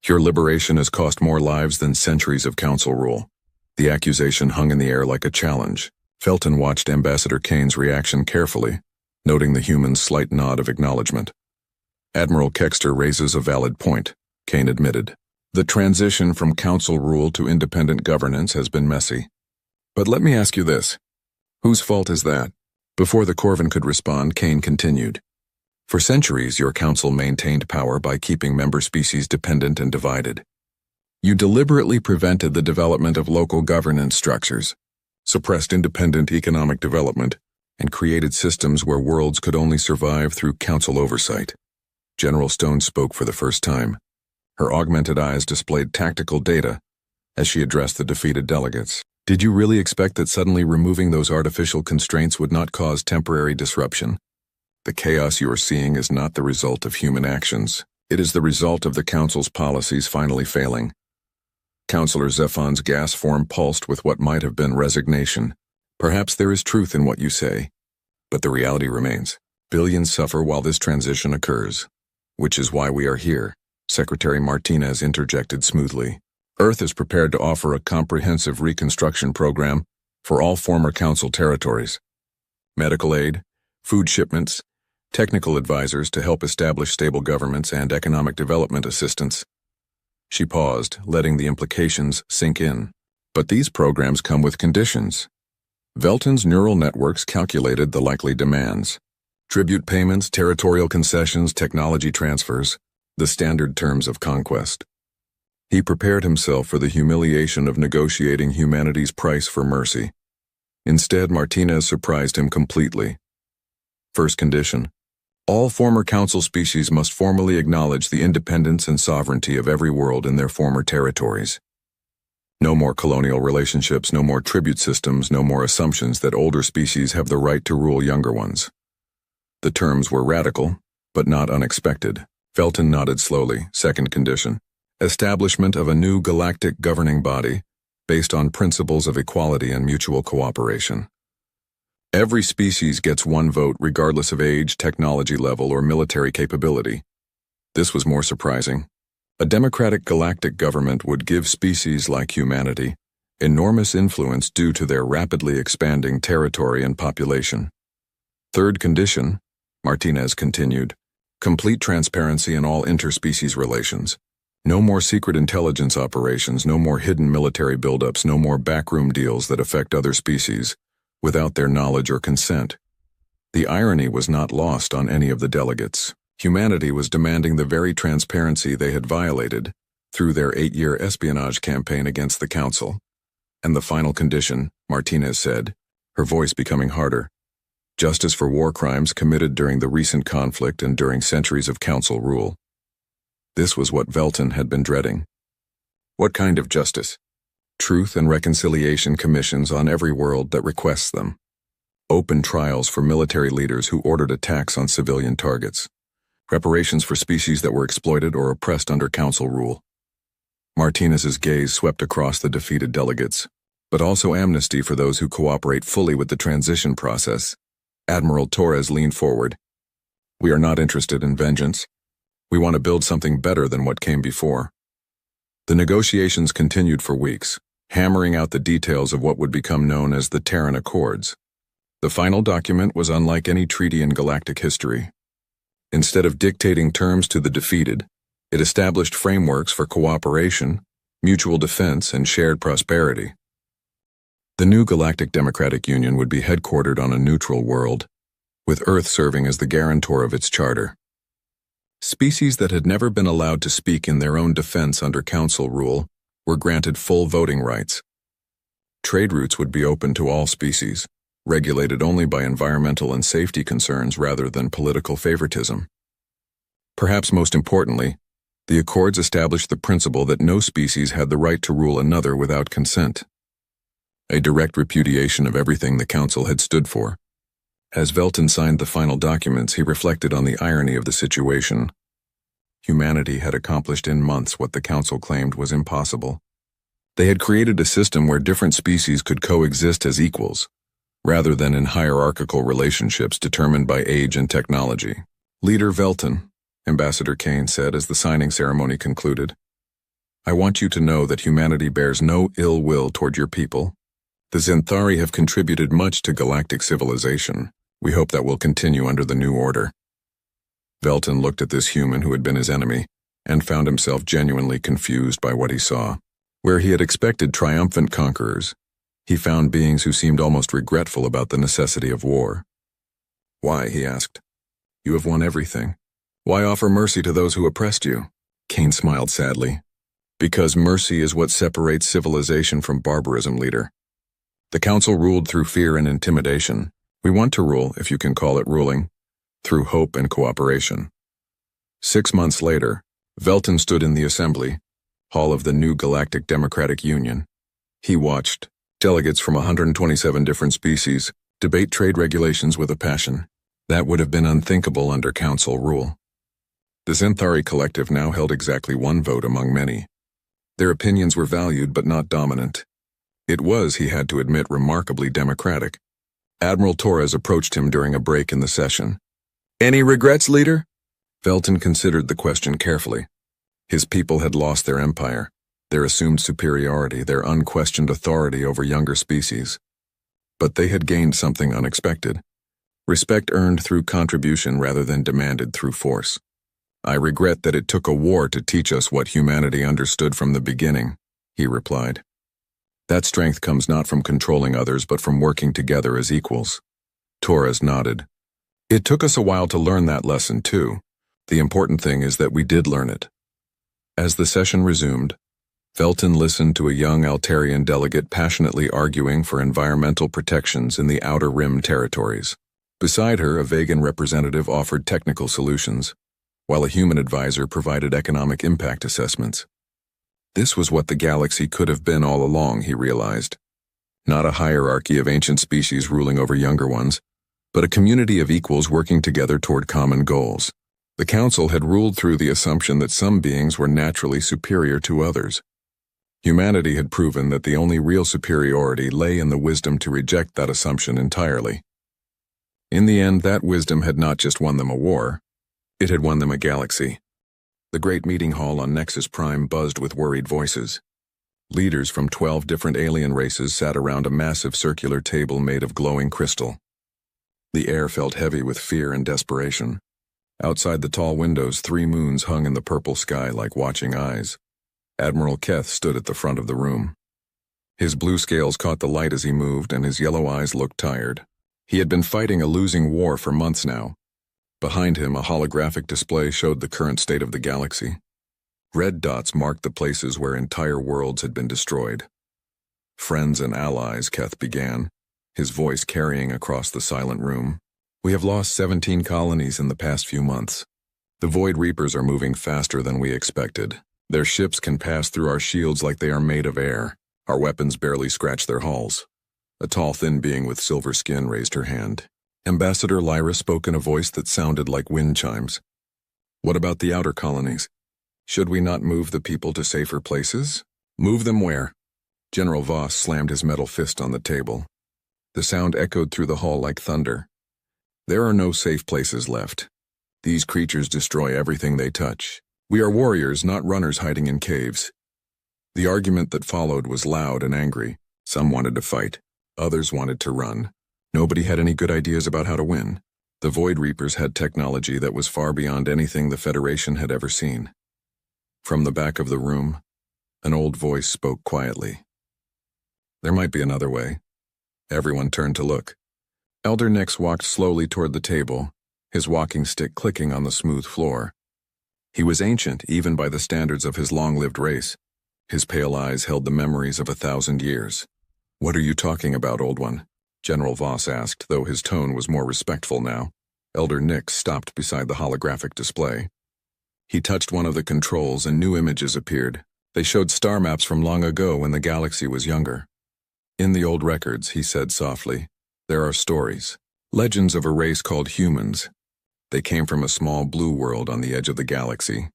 Your liberation has cost more lives than centuries of Council rule. The accusation hung in the air like a challenge. Velton watched Ambassador Kane's reaction carefully, noting the human's slight nod of acknowledgement. Admiral Kexter raises a valid point, Kane admitted. The transition from Council rule to independent governance has been messy. But let me ask you this. Whose fault is that? Before the Corvan could respond, Kane continued. For centuries, your Council maintained power by keeping member species dependent and divided. You deliberately prevented the development of local governance structures, suppressed independent economic development, and created systems where worlds could only survive through Council oversight. General Stone spoke for the first time. Her augmented eyes displayed tactical data as she addressed the defeated delegates. Did you really expect that suddenly removing those artificial constraints would not cause temporary disruption? The chaos you are seeing is not the result of human actions. It is the result of the Council's policies finally failing. Councillor Zephon's gas form pulsed with what might have been resignation. Perhaps there is truth in what you say. But the reality remains. Billions suffer while this transition occurs. Which is why we are here, Secretary Martinez interjected smoothly. Earth is prepared to offer a comprehensive reconstruction program for all former Council territories. Medical aid, food shipments, technical advisors to help establish stable governments, and economic development assistance. She paused, letting the implications sink in. But these programs come with conditions. Velton's neural networks calculated the likely demands. Tribute payments, territorial concessions, technology transfers, the standard terms of conquest. He prepared himself for the humiliation of negotiating humanity's price for mercy. Instead, Martinez surprised him completely. First condition: all former Council species must formally acknowledge the independence and sovereignty of every world in their former territories. No more colonial relationships, no more tribute systems, no more assumptions that older species have the right to rule younger ones. The terms were radical, but not unexpected. Velton nodded slowly. Second condition: establishment of a new galactic governing body based on principles of equality and mutual cooperation. Every species gets one vote regardless of age, technology level, or military capability. This was more surprising. A democratic galactic government would give species like humanity enormous influence due to their rapidly expanding territory and population. Third condition, Martinez continued, complete transparency in all interspecies relations. No more secret intelligence operations, no more hidden military buildups, no more backroom deals that affect other species without their knowledge or consent. The irony was not lost on any of the delegates. Humanity was demanding the very transparency they had violated through their 8-year espionage campaign against the Council. And the final condition, Martinez said, her voice becoming harder: justice for war crimes committed during the recent conflict and during centuries of Council rule. This was what Velton had been dreading. What kind of justice? Truth and reconciliation commissions on every world that requests them. Open trials for military leaders who ordered attacks on civilian targets. Reparations for species that were exploited or oppressed under Council rule. Martinez's gaze swept across the defeated delegates, but also amnesty for those who cooperate fully with the transition process. Admiral Torres leaned forward. We are not interested in vengeance. We want to build something better than what came before. The negotiations continued for weeks, hammering out the details of what would become known as the Terran Accords. The final document was unlike any treaty in galactic history. Instead of dictating terms to the defeated, it established frameworks for cooperation, mutual defense, and shared prosperity. The new Galactic Democratic Union would be headquartered on a neutral world, with Earth serving as the guarantor of its charter. Species that had never been allowed to speak in their own defense under Council rule were granted full voting rights. Trade routes would be open to all species, regulated only by environmental and safety concerns rather than political favoritism. Perhaps most importantly, the Accords established the principle that no species had the right to rule another without consent. A direct repudiation of everything the Council had stood for. As Velton signed the final documents, he reflected on the irony of the situation. Humanity had accomplished in months what the Council claimed was impossible. They had created a system where different species could coexist as equals, rather than in hierarchical relationships determined by age and technology. Leader Velton, Ambassador Kane said as the signing ceremony concluded, I want you to know that humanity bears no ill will toward your people. The Zenthari have contributed much to galactic civilization. We hope that will continue under the new order. Velton looked at this human who had been his enemy and found himself genuinely confused by what he saw. Where he had expected triumphant conquerors, he found beings who seemed almost regretful about the necessity of war. Why, he asked. You have won everything. Why offer mercy to those who oppressed you? Kane smiled sadly. Because mercy is what separates civilization from barbarism, leader. The Council ruled through fear and intimidation. We want to rule, if you can call it ruling, through hope and cooperation. 6 months later, Velton stood in the Assembly, hall of the new Galactic Democratic Union. He watched delegates from 127 different species debate trade regulations with a passion that would have been unthinkable under Council rule. The Zenthari Collective now held exactly one vote among many. Their opinions were valued but not dominant. It was, he had to admit, remarkably democratic. Admiral Torres approached him during a break in the session. "Any regrets, leader?" Felton considered the question carefully. His people had lost their empire, their assumed superiority, their unquestioned authority over younger species. But they had gained something unexpected. Respect earned through contribution rather than demanded through force. "I regret that it took a war to teach us what humanity understood from the beginning," he replied. "That strength comes not from controlling others but from working together as equals." Torres nodded. "It took us a while to learn that lesson too. The important thing is that we did learn it." As the session resumed, Felton listened to a young Altarian delegate passionately arguing for environmental protections in the Outer Rim territories. Beside her, a Vegan representative offered technical solutions, while a human advisor provided economic impact assessments. This was what the galaxy could have been all along, he realized. Not a hierarchy of ancient species ruling over younger ones, but a community of equals working together toward common goals. The Council had ruled through the assumption that some beings were naturally superior to others. Humanity had proven that the only real superiority lay in the wisdom to reject that assumption entirely. In the end, that wisdom had not just won them a war, it had won them a galaxy. The great meeting hall on Nexus Prime buzzed with worried voices. Leaders from 12 different alien races sat around a massive circular table made of glowing crystal. The air felt heavy with fear and desperation. Outside the tall windows, 3 moons hung in the purple sky like watching eyes. Admiral Keth stood at the front of the room. His blue scales caught the light as he moved, and his yellow eyes looked tired. He had been fighting a losing war for months now. Behind him, a holographic display showed the current state of the galaxy. Red dots marked the places where entire worlds had been destroyed. "Friends and allies," Keth began, his voice carrying across the silent room. "We have lost 17 colonies in the past few months. The Void Reapers are moving faster than we expected. Their ships can pass through our shields like they are made of air. Our weapons barely scratch their hulls." A tall, thin being with silver skin raised her hand. Ambassador Lyra spoke in a voice that sounded like wind chimes. "What about the outer colonies? Should we not move the people to safer places?" "Move them where?" General Voss slammed his metal fist on the table. The sound echoed through the hall like thunder. "There are no safe places left. These creatures destroy everything they touch. We are warriors, not runners hiding in caves." The argument that followed was loud and angry. Some wanted to fight. Others wanted to run. Nobody had any good ideas about how to win. The Void Reapers had technology that was far beyond anything the Federation had ever seen. From the back of the room, an old voice spoke quietly. "There might be another way." Everyone turned to look. Elder Nix walked slowly toward the table, his walking stick clicking on the smooth floor. He was ancient, even by the standards of his long-lived race. His pale eyes held the memories of 1,000 years. "What are you talking about, old one?" General Voss asked, though his tone was more respectful now. Elder Nix stopped beside the holographic display. He touched one of the controls and new images appeared. They showed star maps from long ago when the galaxy was younger. "In the old records," he said softly, "there are stories, legends of a race called humans. They came from a small blue world on the edge of the galaxy.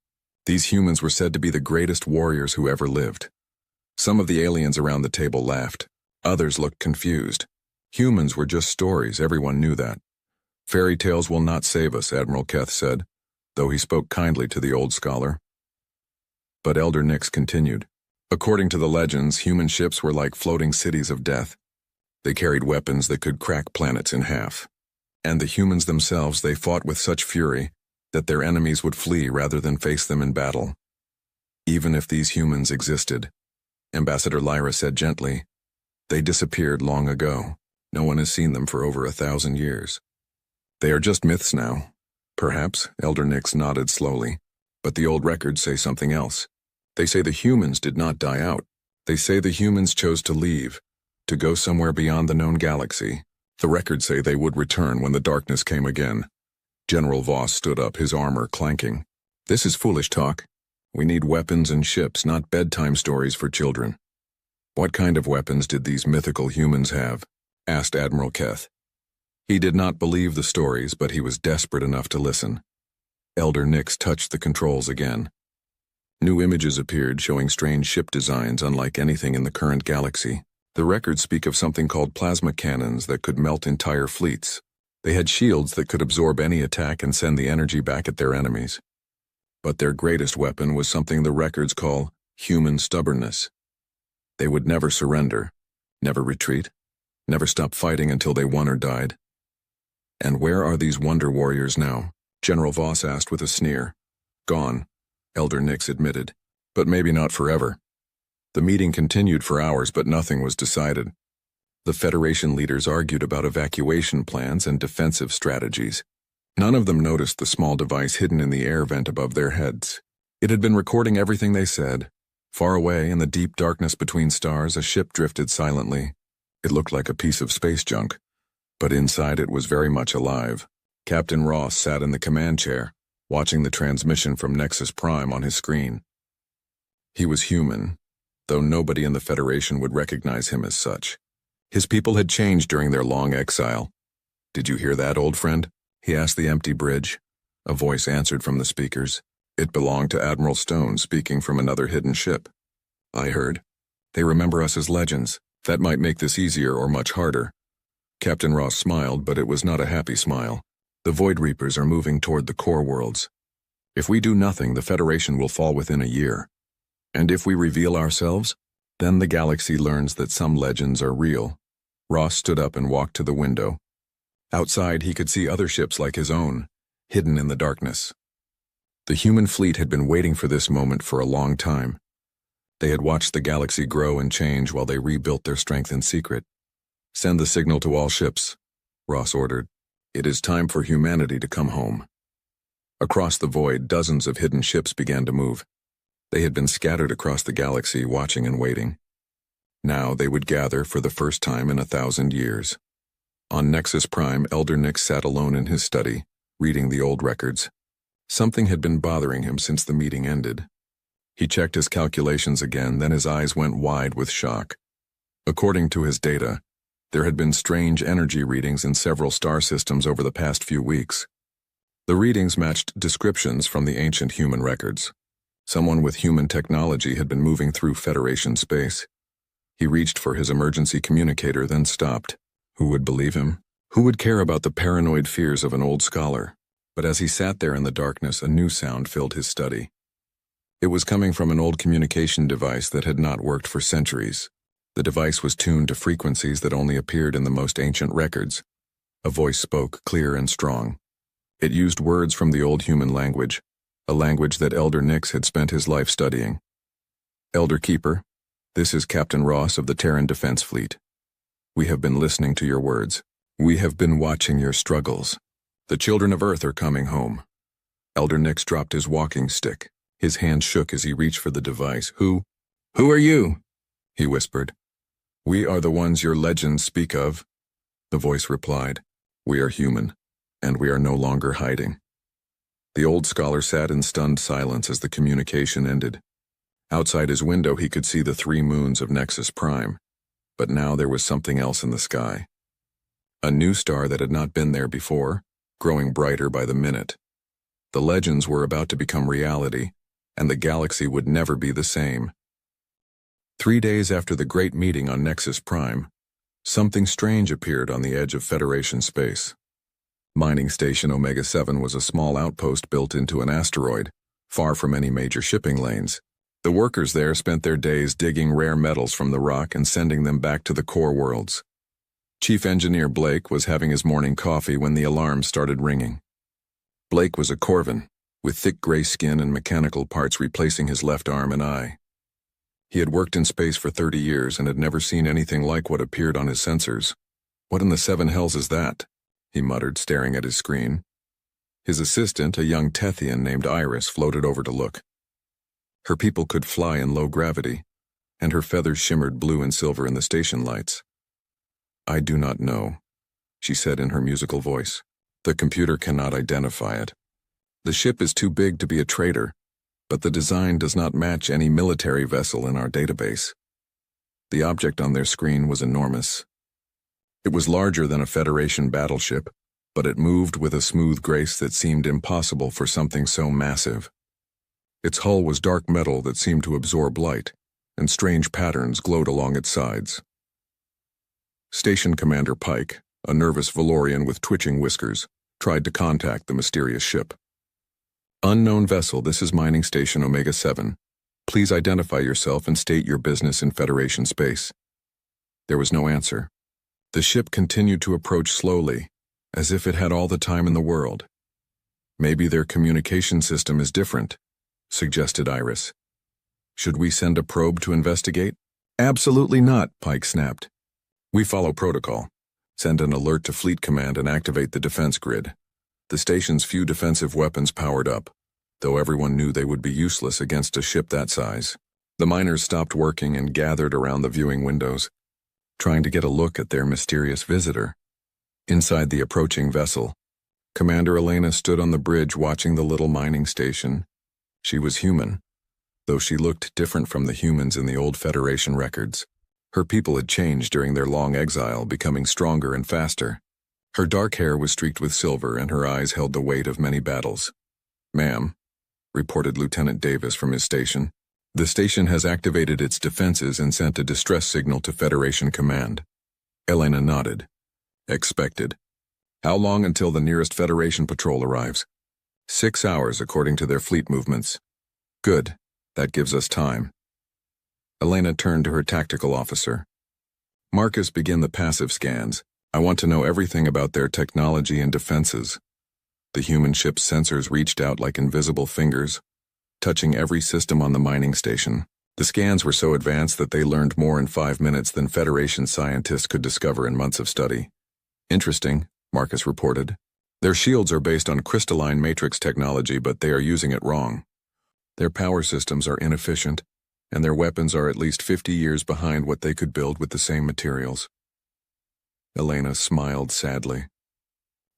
These humans were said to be the greatest warriors who ever lived." Some of the aliens around the table laughed. Others looked confused. Humans were just stories, everyone knew that. "Fairy tales will not save us," Admiral Keth said, though he spoke kindly to the old scholar. But Elder Nix continued. "According to the legends, human ships were like floating cities of death. They carried weapons that could crack planets in half. And the humans themselves, they fought with such fury that their enemies would flee rather than face them in battle. Even if these humans existed," Ambassador Lyra said gently, "they disappeared long ago. No one has seen them for over 1,000 years. They are just myths now." "Perhaps," Elder Nix nodded slowly, "but the old records say something else. They say the humans did not die out. They say the humans chose to leave, to go somewhere beyond the known galaxy. The records say they would return when the darkness came again." General Voss stood up, his armor clanking. "This is foolish talk. We need weapons and ships, not bedtime stories for children." "What kind of weapons did these mythical humans have?" asked Admiral Keth. He did not believe the stories, but he was desperate enough to listen. Elder Nix touched the controls again. New images appeared showing strange ship designs unlike anything in the current galaxy. The records speak of something called plasma cannons that could melt entire fleets. They had shields that could absorb any attack and send the energy back at their enemies. But their greatest weapon was something the records call human stubbornness. They would never surrender, never retreat, never stop fighting until they won or died. And where are these wonder warriors now? General Voss asked with a sneer. Gone, Elder Nix admitted, but maybe not forever. The meeting continued for hours, but nothing was decided. The Federation leaders argued about evacuation plans and defensive strategies. None of them noticed the small device hidden in the air vent above their heads. It had been recording everything they said. Far away, in the deep darkness between stars, a ship drifted silently. It looked like a piece of space junk, but inside it was very much alive. Captain Ross sat in the command chair, watching the transmission from Nexus Prime on his screen. He was human, though nobody in the Federation would recognize him as such. His people had changed during their long exile. "Did you hear that, old friend?" he asked the empty bridge. A voice answered from the speakers. It belonged to Admiral Stone, speaking from another hidden ship. "I heard. They remember us as legends. That might make this easier or much harder." Captain Ross smiled, but it was not a happy smile. "The Void Reapers are moving toward the core worlds. If we do nothing, the Federation will fall within a year. And if we reveal ourselves, then the galaxy learns that some legends are real." Ross stood up and walked to the window. Outside, he could see other ships like his own, hidden in the darkness. The human fleet had been waiting for this moment for a long time. They had watched the galaxy grow and change while they rebuilt their strength in secret. "Send the signal to all ships," Ross ordered. "It is time for humanity to come home." Across the void, dozens of hidden ships began to move. They had been scattered across the galaxy, watching and waiting. Now they would gather for the first time in 1,000 years. On Nexus Prime, Elder Nix sat alone in his study, reading the old records. Something had been bothering him since the meeting ended. He checked his calculations again, then his eyes went wide with shock. According to his data, there had been strange energy readings in several star systems over the past few weeks. The readings matched descriptions from the ancient human records. Someone with human technology had been moving through Federation space. He reached for his emergency communicator, then stopped. Who would believe him? Who would care about the paranoid fears of an old scholar? But as he sat there in the darkness, a new sound filled his study. It was coming from an old communication device that had not worked for centuries. The device was tuned to frequencies that only appeared in the most ancient records. A voice spoke, clear and strong. It used words from the old human language, a language that Elder Nix had spent his life studying. "Elder Keeper, this is Captain Ross of the Terran Defense Fleet. We have been listening to your words. We have been watching your struggles. The children of Earth are coming home." Elder Nix dropped his walking stick. His hand shook as he reached for the device. Who are you?" he whispered. "We are the ones your legends speak of," the voice replied. "We are human, and we are no longer hiding." The old scholar sat in stunned silence as the communication ended. Outside his window he could see the 3 moons of Nexus Prime, but now there was something else in the sky. A new star that had not been there before, growing brighter by the minute. The legends were about to become reality, and the galaxy would never be the same. 3 days after the great meeting on Nexus Prime, something strange appeared on the edge of Federation space. Mining Station Omega-7 was a small outpost built into an asteroid, far from any major shipping lanes. The workers there spent their days digging rare metals from the rock and sending them back to the core worlds. Chief Engineer Blake was having his morning coffee when the alarm started ringing. Blake was a Corvan, with thick gray skin and mechanical parts replacing his left arm and eye. He had worked in space for 30 years and had never seen anything like what appeared on his sensors. "What in the 7 hells is that?" he muttered, staring at his screen. His assistant, a young Tethian named Iris, floated over to look. Her people could fly in low gravity, and her feathers shimmered blue and silver in the station lights. "I do not know," she said in her musical voice. "The computer cannot identify it. The ship is too big to be a trader, but the design does not match any military vessel in our database." The object on their screen was enormous. It was larger than a Federation battleship, but it moved with a smooth grace that seemed impossible for something so massive. Its hull was dark metal that seemed to absorb light, and strange patterns glowed along its sides. Station Commander Pike, a nervous Valorian with twitching whiskers, tried to contact the mysterious ship. Unknown vessel, this is Mining Station Omega-7. Please identify yourself and state your business in Federation space. There was no answer. The ship continued to approach slowly, as if it had all the time in the world. Maybe their communication system is different, suggested Iris. Should we send a probe to investigate? Absolutely not, Pike snapped. We follow protocol. Send an alert to Fleet Command and activate the defense grid. The station's few defensive weapons powered up, though everyone knew they would be useless against a ship that size. The miners stopped working and gathered around the viewing windows, trying to get a look at their mysterious visitor. Inside the approaching vessel, Commander Elena stood on the bridge watching the little mining station. She was human, though she looked different from the humans in the old Federation records. Her people had changed during their long exile, becoming stronger and faster. Her dark hair was streaked with silver and her eyes held the weight of many battles. Ma'am, reported Lieutenant Davis from his station. The station has activated its defenses and sent a distress signal to Federation Command. Elena nodded. Expected. How long until the nearest Federation patrol arrives? 6 hours according to their fleet movements. Good. That gives us time. Elena turned to her tactical officer. Marcus, begin the passive scans. I want to know everything about their technology and defenses. The human ship's sensors reached out like invisible fingers, touching every system on the mining station. The scans were so advanced that they learned more in 5 minutes than Federation scientists could discover in months of study. Interesting, Marcus reported. Their shields are based on crystalline matrix technology, but they are using it wrong. Their power systems are inefficient, and their weapons are at least 50 years behind what they could build with the same materials. Elena smiled sadly.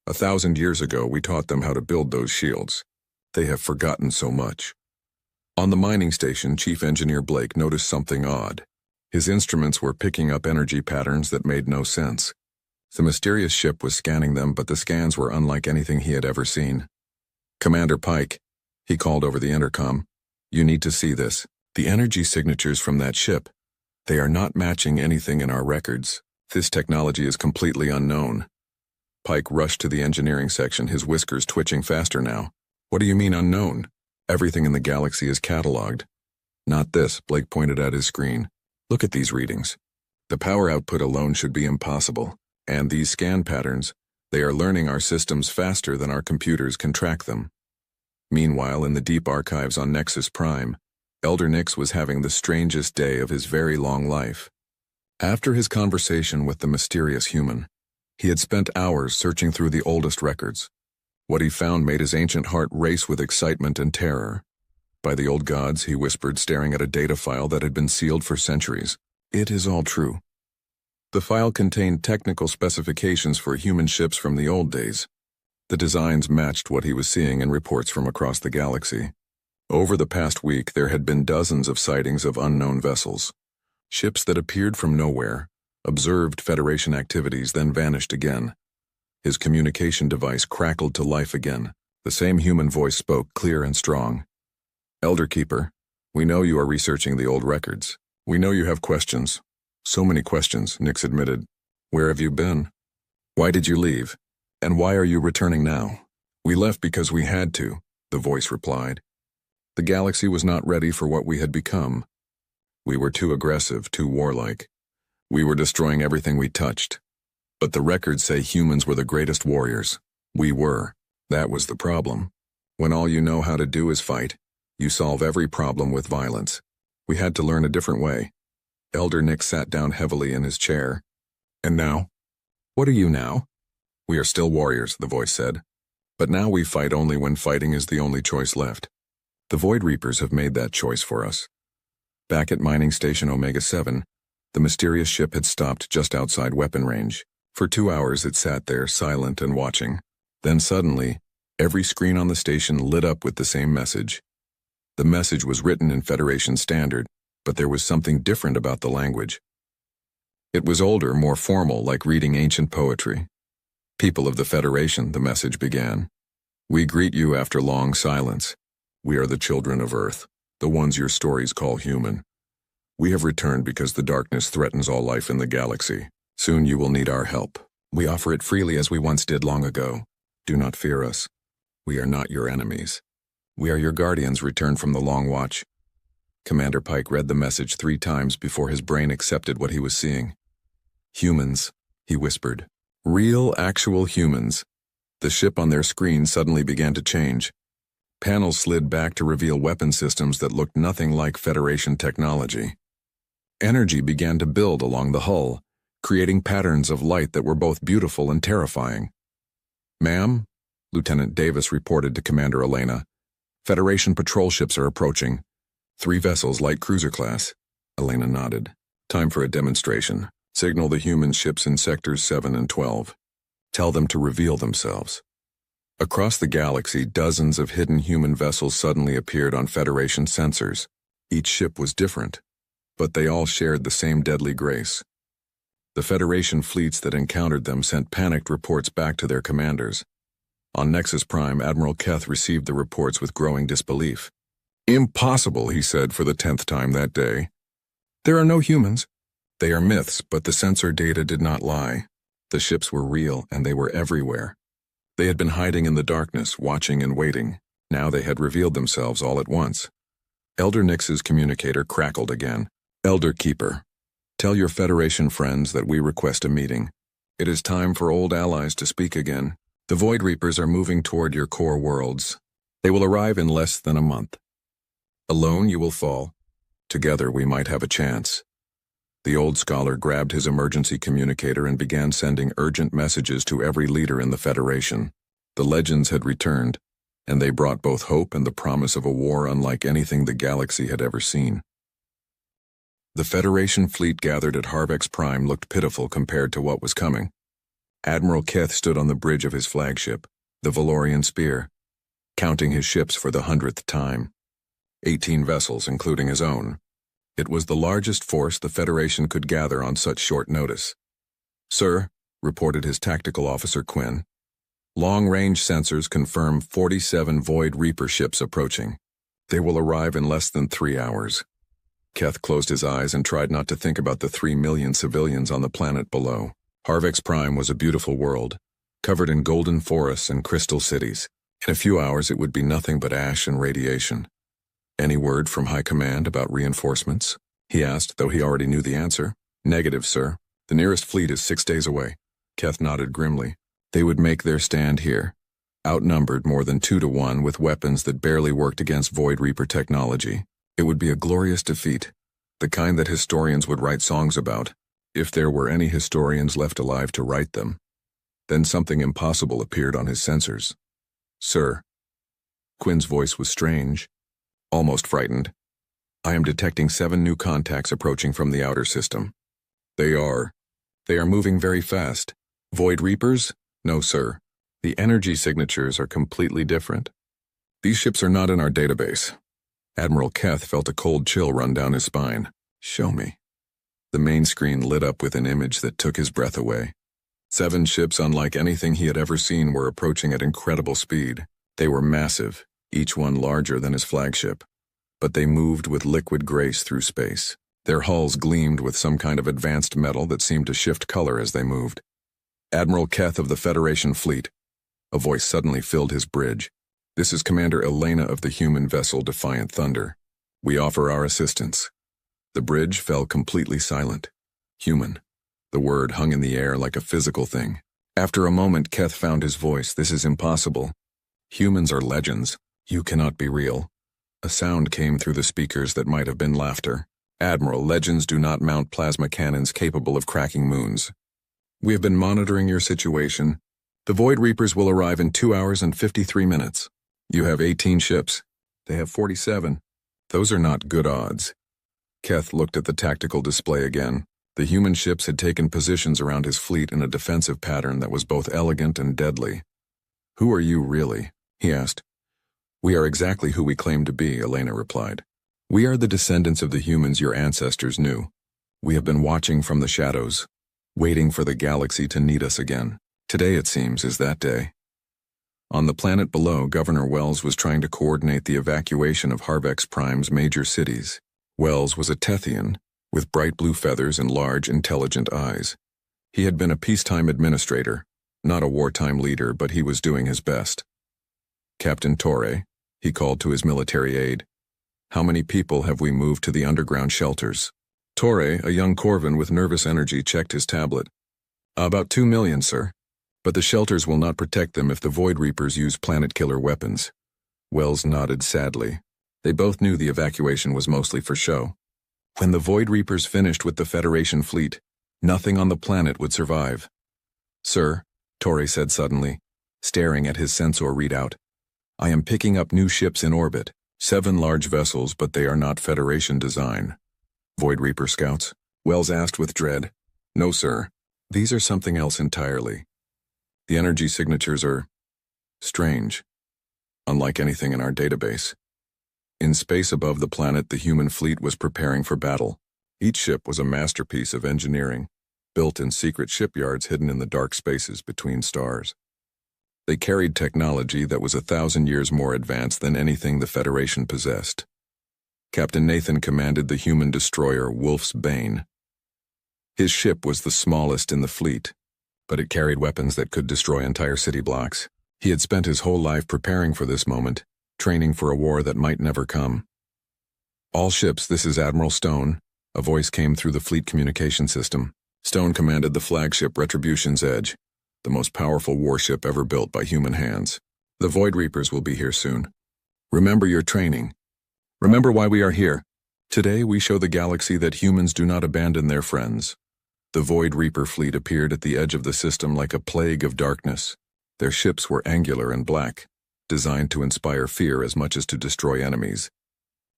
1,000 years ago, we taught them how to build those shields. They have forgotten so much. On the mining station, Chief Engineer Blake noticed something odd. His instruments were picking up energy patterns that made no sense. The mysterious ship was scanning them, but the scans were unlike anything he had ever seen. Commander Pike, he called over the intercom, you need to see this. The energy signatures from that ship, they are not matching anything in our records. This technology is completely unknown. Pike rushed to the engineering section, his whiskers twitching faster now. What do you mean unknown? Everything in the galaxy is catalogued. Not this, Blake pointed at his screen. Look at these readings. The power output alone should be impossible. And these scan patterns, they are learning our systems faster than our computers can track them. Meanwhile, in the deep archives on Nexus Prime, Elder Nix was having the strangest day of his very long life. After his conversation with the mysterious human, he had spent hours searching through the oldest records. What he found made his ancient heart race with excitement and terror. By the old gods, he whispered, staring at a data file that had been sealed for centuries. It is all true. The file contained technical specifications for human ships from the old days. The designs matched what he was seeing in reports from across the galaxy. Over the past week, there had been dozens of sightings of unknown vessels. Ships that appeared from nowhere, observed Federation activities, then vanished again. His communication device crackled to life again. The same human voice spoke, clear and strong. Elder Keeper, we know you are researching the old records. We know you have questions. So many questions, Nix admitted. Where have you been? Why did you leave? And why are you returning now? We left because we had to, the voice replied. The galaxy was not ready for what we had become. We were too aggressive, too warlike. We were destroying everything we touched. But the records say humans were the greatest warriors. We were. That was the problem. When all you know how to do is fight, you solve every problem with violence. We had to learn a different way. Elder Nick sat down heavily in his chair. And now? What are you now? We are still warriors, the voice said. But now we fight only when fighting is the only choice left. The Void Reapers have made that choice for us. Back at Mining Station Omega-7, the mysterious ship had stopped just outside weapon range. For 2 hours it sat there, silent and watching. Then suddenly, every screen on the station lit up with the same message. The message was written in Federation Standard, but there was something different about the language. It was older, more formal, like reading ancient poetry. People of the Federation, the message began. We greet you after long silence. We are the children of Earth, the ones your stories call human. We have returned because the darkness threatens all life in the galaxy. Soon you will need our help. We offer it freely as we once did long ago. Do not fear us. We are not your enemies. We are your guardians returned from the long watch. Commander Pike read the message 3 times before his brain accepted what he was seeing. Humans, he whispered. Real, actual humans. The ship on their screen suddenly began to change. Panels slid back to reveal weapon systems that looked nothing like Federation technology. Energy began to build along the hull, creating patterns of light that were both beautiful and terrifying. Ma'am, Lieutenant Davis reported to Commander Elena. Federation patrol ships are approaching. 3 vessels, light cruiser class. Elena nodded. Time for a demonstration. Signal the human ships in sectors 7 and 12. Tell them to reveal themselves. Across the galaxy, dozens of hidden human vessels suddenly appeared on Federation sensors. Each ship was different, but they all shared the same deadly grace. The Federation fleets that encountered them sent panicked reports back to their commanders. On Nexus Prime, Admiral Keth received the reports with growing disbelief. Impossible, he said for the 10th time that day. There are no humans. They are myths, but the sensor data did not lie. The ships were real, and they were everywhere. They had been hiding in the darkness, watching and waiting. Now they had revealed themselves all at once. Elder Nix's communicator crackled again. Elder Keeper, tell your Federation friends that we request a meeting. It is time for old allies to speak again. The Void Reapers are moving toward your core worlds. They will arrive in less than a month. Alone you will fall. Together we might have a chance. The old scholar grabbed his emergency communicator and began sending urgent messages to every leader in the Federation. The legends had returned, and they brought both hope and the promise of a war unlike anything the galaxy had ever seen. The Federation fleet gathered at Harvex Prime looked pitiful compared to what was coming. Admiral Keth stood on the bridge of his flagship, the Valorian Spear, counting his ships for the 100th time. 18 vessels, including his own. It was the largest force the Federation could gather on such short notice. Sir, reported his tactical officer Quinn, long-range sensors confirm 47 Void Reaper ships approaching. They will arrive in less than 3 hours. Keth closed his eyes and tried not to think about the 3 million civilians on the planet below. Harvex Prime was a beautiful world, covered in golden forests and crystal cities. In a few hours it would be nothing but ash and radiation. Any word from High Command about reinforcements? He asked, though he already knew the answer. Negative, sir. The nearest fleet is 6 days away. Keth nodded grimly. They would make their stand here, outnumbered more than 2 to 1 with weapons that barely worked against Void Reaper technology. It would be a glorious defeat, the kind that historians would write songs about, if there were any historians left alive to write them. Then something impossible appeared on his sensors. Sir. Quinn's voice was strange. Almost frightened. I am detecting 7 new contacts approaching from the outer system. They are moving very fast. Void Reapers? No, sir. The energy signatures are completely different. These ships are not in our database. Admiral Keth felt a cold chill run down his spine. Show me. The main screen lit up with an image that took his breath away. 7 ships unlike anything he had ever seen were approaching at incredible speed. They were massive, each one larger than his flagship, but they moved with liquid grace through space. Their hulls gleamed with some kind of advanced metal that seemed to shift color as they moved. Admiral Keth of the Federation fleet. A voice suddenly filled his bridge. This is Commander Elena of the human vessel Defiant Thunder. We offer our assistance. The bridge fell completely silent. Human. The word hung in the air like a physical thing. After a moment, Keth found his voice. This is impossible. Humans are legends. You cannot be real. A sound came through the speakers that might have been laughter. Admiral, legends do not mount plasma cannons capable of cracking moons. We have been monitoring your situation. The Void Reapers will arrive in 2 hours and 53 minutes. You have 18 ships. They have 47. Those are not good odds. Keth looked at the tactical display again. The human ships had taken positions around his fleet in a defensive pattern that was both elegant and deadly. Who are you really? He asked. We are exactly who we claim to be, Elena replied. We are the descendants of the humans your ancestors knew. We have been watching from the shadows, waiting for the galaxy to need us again. Today, it seems, is that day. On the planet below, Governor Wells was trying to coordinate the evacuation of Harvex Prime's major cities. Wells was a Tethian, with bright blue feathers and large, intelligent eyes. He had been a peacetime administrator, not a wartime leader, but he was doing his best. "Captain Torre," he called to his military aide, "how many people have we moved to the underground shelters?" Torre, a young Corvan with nervous energy, checked his tablet. "About 2 million, sir. But the shelters will not protect them if the Void Reapers use planet-killer weapons." Wells nodded sadly. They both knew the evacuation was mostly for show. When the Void Reapers finished with the Federation fleet, nothing on the planet would survive. "Sir," Torre said suddenly, staring at his sensor readout, "I am picking up new ships in orbit, 7 large vessels, but they are not Federation design." "Void Reaper scouts?" Wells asked with dread. "No, sir. These are something else entirely. The energy signatures are strange, unlike anything in our database." In space above the planet, the human fleet was preparing for battle. Each ship was a masterpiece of engineering, built in secret shipyards hidden in the dark spaces between stars. They carried technology that was 1,000 years more advanced than anything the Federation possessed. Captain Nathan commanded the human destroyer Wolf's Bane. His ship was the smallest in the fleet, but it carried weapons that could destroy entire city blocks. He had spent his whole life preparing for this moment, training for a war that might never come. "All ships, this is Admiral Stone," a voice came through the fleet communication system. Stone commanded the flagship Retribution's Edge, the most powerful warship ever built by human hands. "The Void Reapers will be here soon. Remember your training. Remember why we are here. Today we show the galaxy that humans do not abandon their friends." The Void Reaper fleet appeared at the edge of the system like a plague of darkness. Their ships were angular and black, designed to inspire fear as much as to destroy enemies.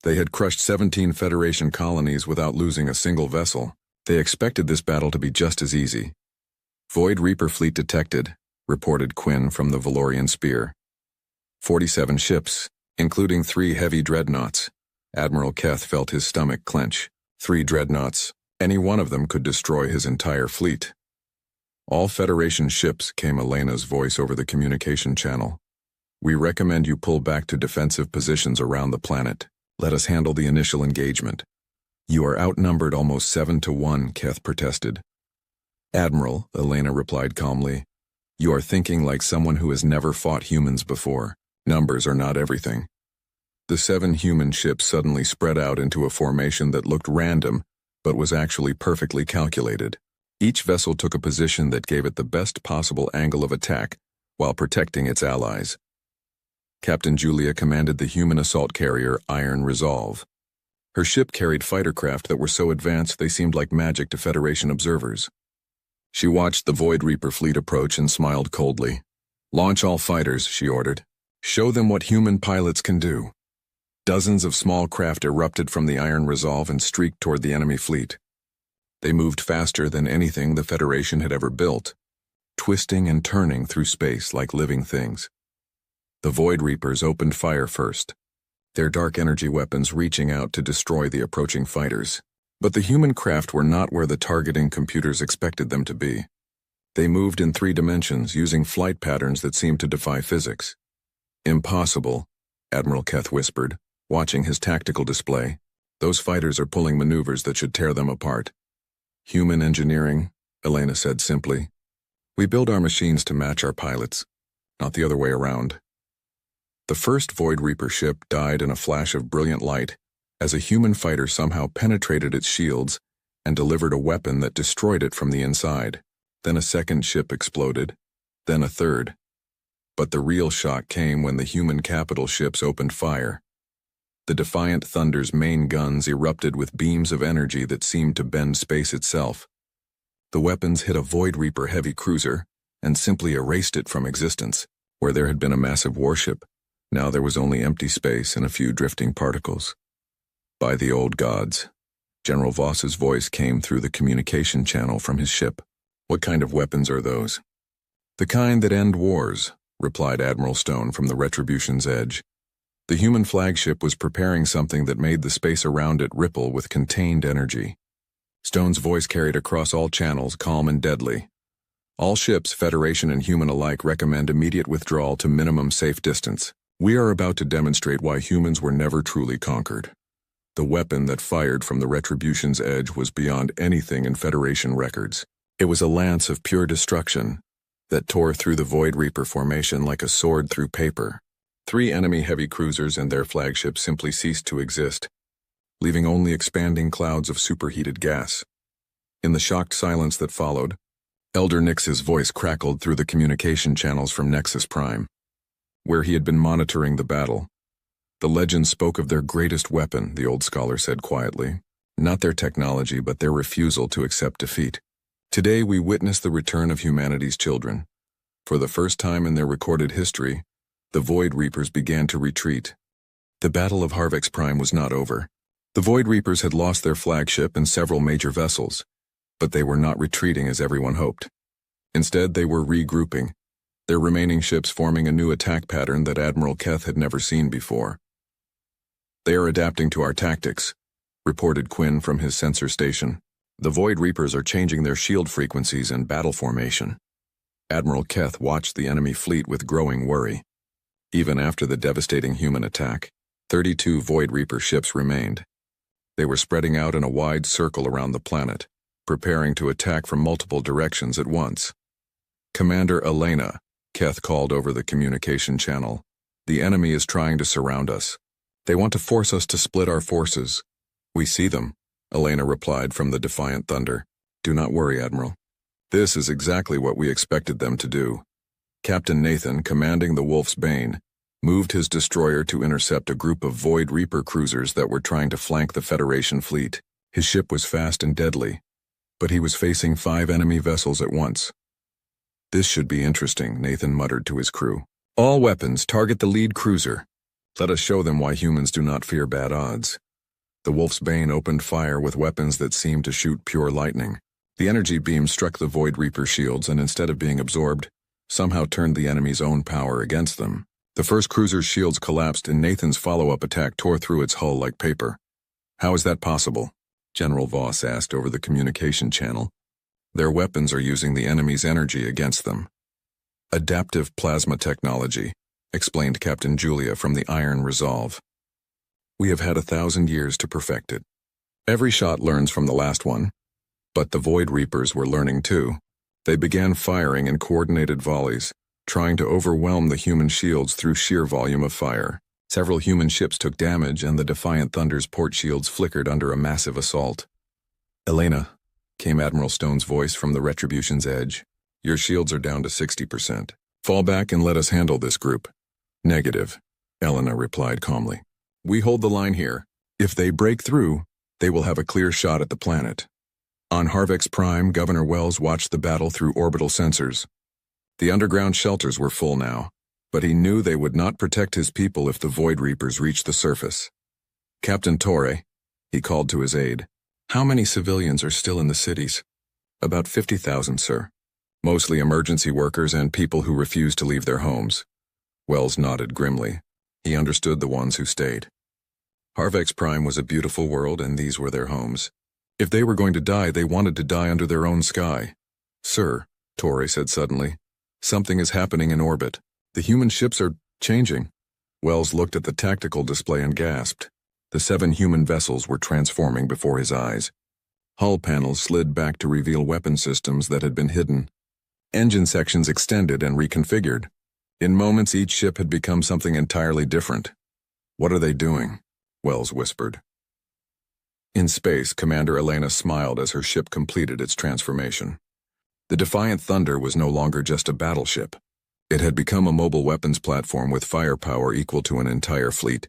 They had crushed 17 Federation colonies without losing a single vessel. They expected this battle to be just as easy. "Void Reaper fleet detected," reported Quinn from the Valorian Spear. 47 ships, including 3 heavy dreadnoughts. Admiral Keth felt his stomach clench. 3 dreadnoughts. Any one of them could destroy his entire fleet. "All Federation ships," came Elena's voice over the communication channel. "We recommend you pull back to defensive positions around the planet. Let us handle the initial engagement." "You are outnumbered almost 7 to 1, Keth protested. "Admiral," Elena replied calmly, "you are thinking like someone who has never fought humans before. Numbers are not everything." The 7 human ships suddenly spread out into a formation that looked random, but was actually perfectly calculated. Each vessel took a position that gave it the best possible angle of attack, while protecting its allies. Captain Julia commanded the human assault carrier Iron Resolve. Her ship carried fighter craft that were so advanced they seemed like magic to Federation observers. She watched the Void Reaper fleet approach and smiled coldly. "Launch all fighters," she ordered. "Show them what human pilots can do." Dozens of small craft erupted from the Iron Resolve and streaked toward the enemy fleet. They moved faster than anything the Federation had ever built, twisting and turning through space like living things. The Void Reapers opened fire first, their dark energy weapons reaching out to destroy the approaching fighters. But the human craft were not where the targeting computers expected them to be. They moved in 3 dimensions, using flight patterns that seemed to defy physics. "Impossible," Admiral Keth whispered, watching his tactical display. "Those fighters are pulling maneuvers that should tear them apart." "Human engineering," Elena said simply. "We build our machines to match our pilots, not the other way around." The first Void Reaper ship died in a flash of brilliant light as a human fighter somehow penetrated its shields and delivered a weapon that destroyed it from the inside. Then a second ship exploded, then a third. But the real shock came when the human capital ships opened fire. The Defiant Thunder's main guns erupted with beams of energy that seemed to bend space itself. The weapons hit a Void Reaper heavy cruiser and simply erased it from existence. Where there had been a massive warship, now there was only empty space and a few drifting particles. "By the old gods," General Voss's voice came through the communication channel from his ship. "What kind of weapons are those?" "The kind that end wars," replied Admiral Stone from the Retribution's Edge. The human flagship was preparing something that made the space around it ripple with contained energy. Stone's voice carried across all channels, calm and deadly. "All ships, Federation and human alike, recommend immediate withdrawal to minimum safe distance. We are about to demonstrate why humans were never truly conquered." The weapon that fired from the Retribution's Edge was beyond anything in Federation records. It was a lance of pure destruction that tore through the Void Reaper formation like a sword through paper. 3 enemy heavy cruisers and their flagship simply ceased to exist, leaving only expanding clouds of superheated gas. In the shocked silence that followed, Elder Nix's voice crackled through the communication channels from Nexus Prime, where he had been monitoring the battle. The legend spoke of their greatest weapon, the old scholar said quietly. Not their technology, but their refusal to accept defeat. Today we witness the return of humanity's children. For the first time in their recorded history, the Void Reapers began to retreat. The Battle of Harvex Prime was not over. The Void Reapers had lost their flagship and several major vessels, but they were not retreating as everyone hoped. Instead, they were regrouping, their remaining ships forming a new attack pattern that Admiral Keth had never seen before. "They are adapting to our tactics," reported Quinn from his sensor station. "The Void Reapers are changing their shield frequencies and battle formation." Admiral Keth watched the enemy fleet with growing worry. Even after the devastating human attack, 32 Void Reaper ships remained. They were spreading out in a wide circle around the planet, preparing to attack from multiple directions at once. "Commander Elena," Keth called over the communication channel, "the enemy is trying to surround us. They want to force us to split our forces." "We see them," Elena replied from the defiant thunder. "Do not worry, Admiral. This is exactly what we expected them to do." Captain Nathan, commanding the Wolf's Bane, moved his destroyer to intercept a group of Void Reaper cruisers that were trying to flank the Federation fleet. His ship was fast and deadly, but he was facing 5 enemy vessels at once. "This should be interesting," Nathan muttered to his crew. "All weapons target the lead cruiser. Let us show them why humans do not fear bad odds." The Wolf's Bane opened fire with weapons that seemed to shoot pure lightning. The energy beam struck the Void Reaper shields and instead of being absorbed, somehow turned the enemy's own power against them. The first cruiser's shields collapsed and Nathan's follow-up attack tore through its hull like paper. "How is that possible?" General Voss asked over the communication channel. "Their weapons are using the enemy's energy against them." "Adaptive plasma technology," explained Captain Julia from the Iron Resolve. "We have had 1,000 years to perfect it. Every shot learns from the last one." But the Void Reapers were learning too. They began firing in coordinated volleys, trying to overwhelm the human shields through sheer volume of fire. Several human ships took damage and the Defiant Thunder's port shields flickered under a massive assault. "Elena," came Admiral Stone's voice from the Retribution's edge, "your shields are down to 60%. Fall back and let us handle this group." "Negative," Elena replied calmly. "We hold the line here. If they break through, they will have a clear shot at the planet." On Harvex Prime, Governor Wells watched the battle through orbital sensors. The underground shelters were full now, but he knew they would not protect his people if the Void Reapers reached the surface. "Captain Torre," he called to his aide, "how many civilians are still in the cities?" "About 50,000, sir. Mostly emergency workers and people who refuse to leave their homes." Wells nodded grimly. He understood the ones who stayed. Harvex Prime was a beautiful world and these were their homes. If they were going to die, they wanted to die under their own sky. "Sir," Torre said suddenly, "something is happening in orbit. The human ships are changing." Wells looked at the tactical display and gasped. The 7 human vessels were transforming before his eyes. Hull panels slid back to reveal weapon systems that had been hidden. Engine sections extended and reconfigured. In moments, each ship had become something entirely different. "What are they doing?" Wells whispered. In space, Commander Elena smiled as her ship completed its transformation. The Defiant Thunder was no longer just a battleship. It had become a mobile weapons platform with firepower equal to an entire fleet.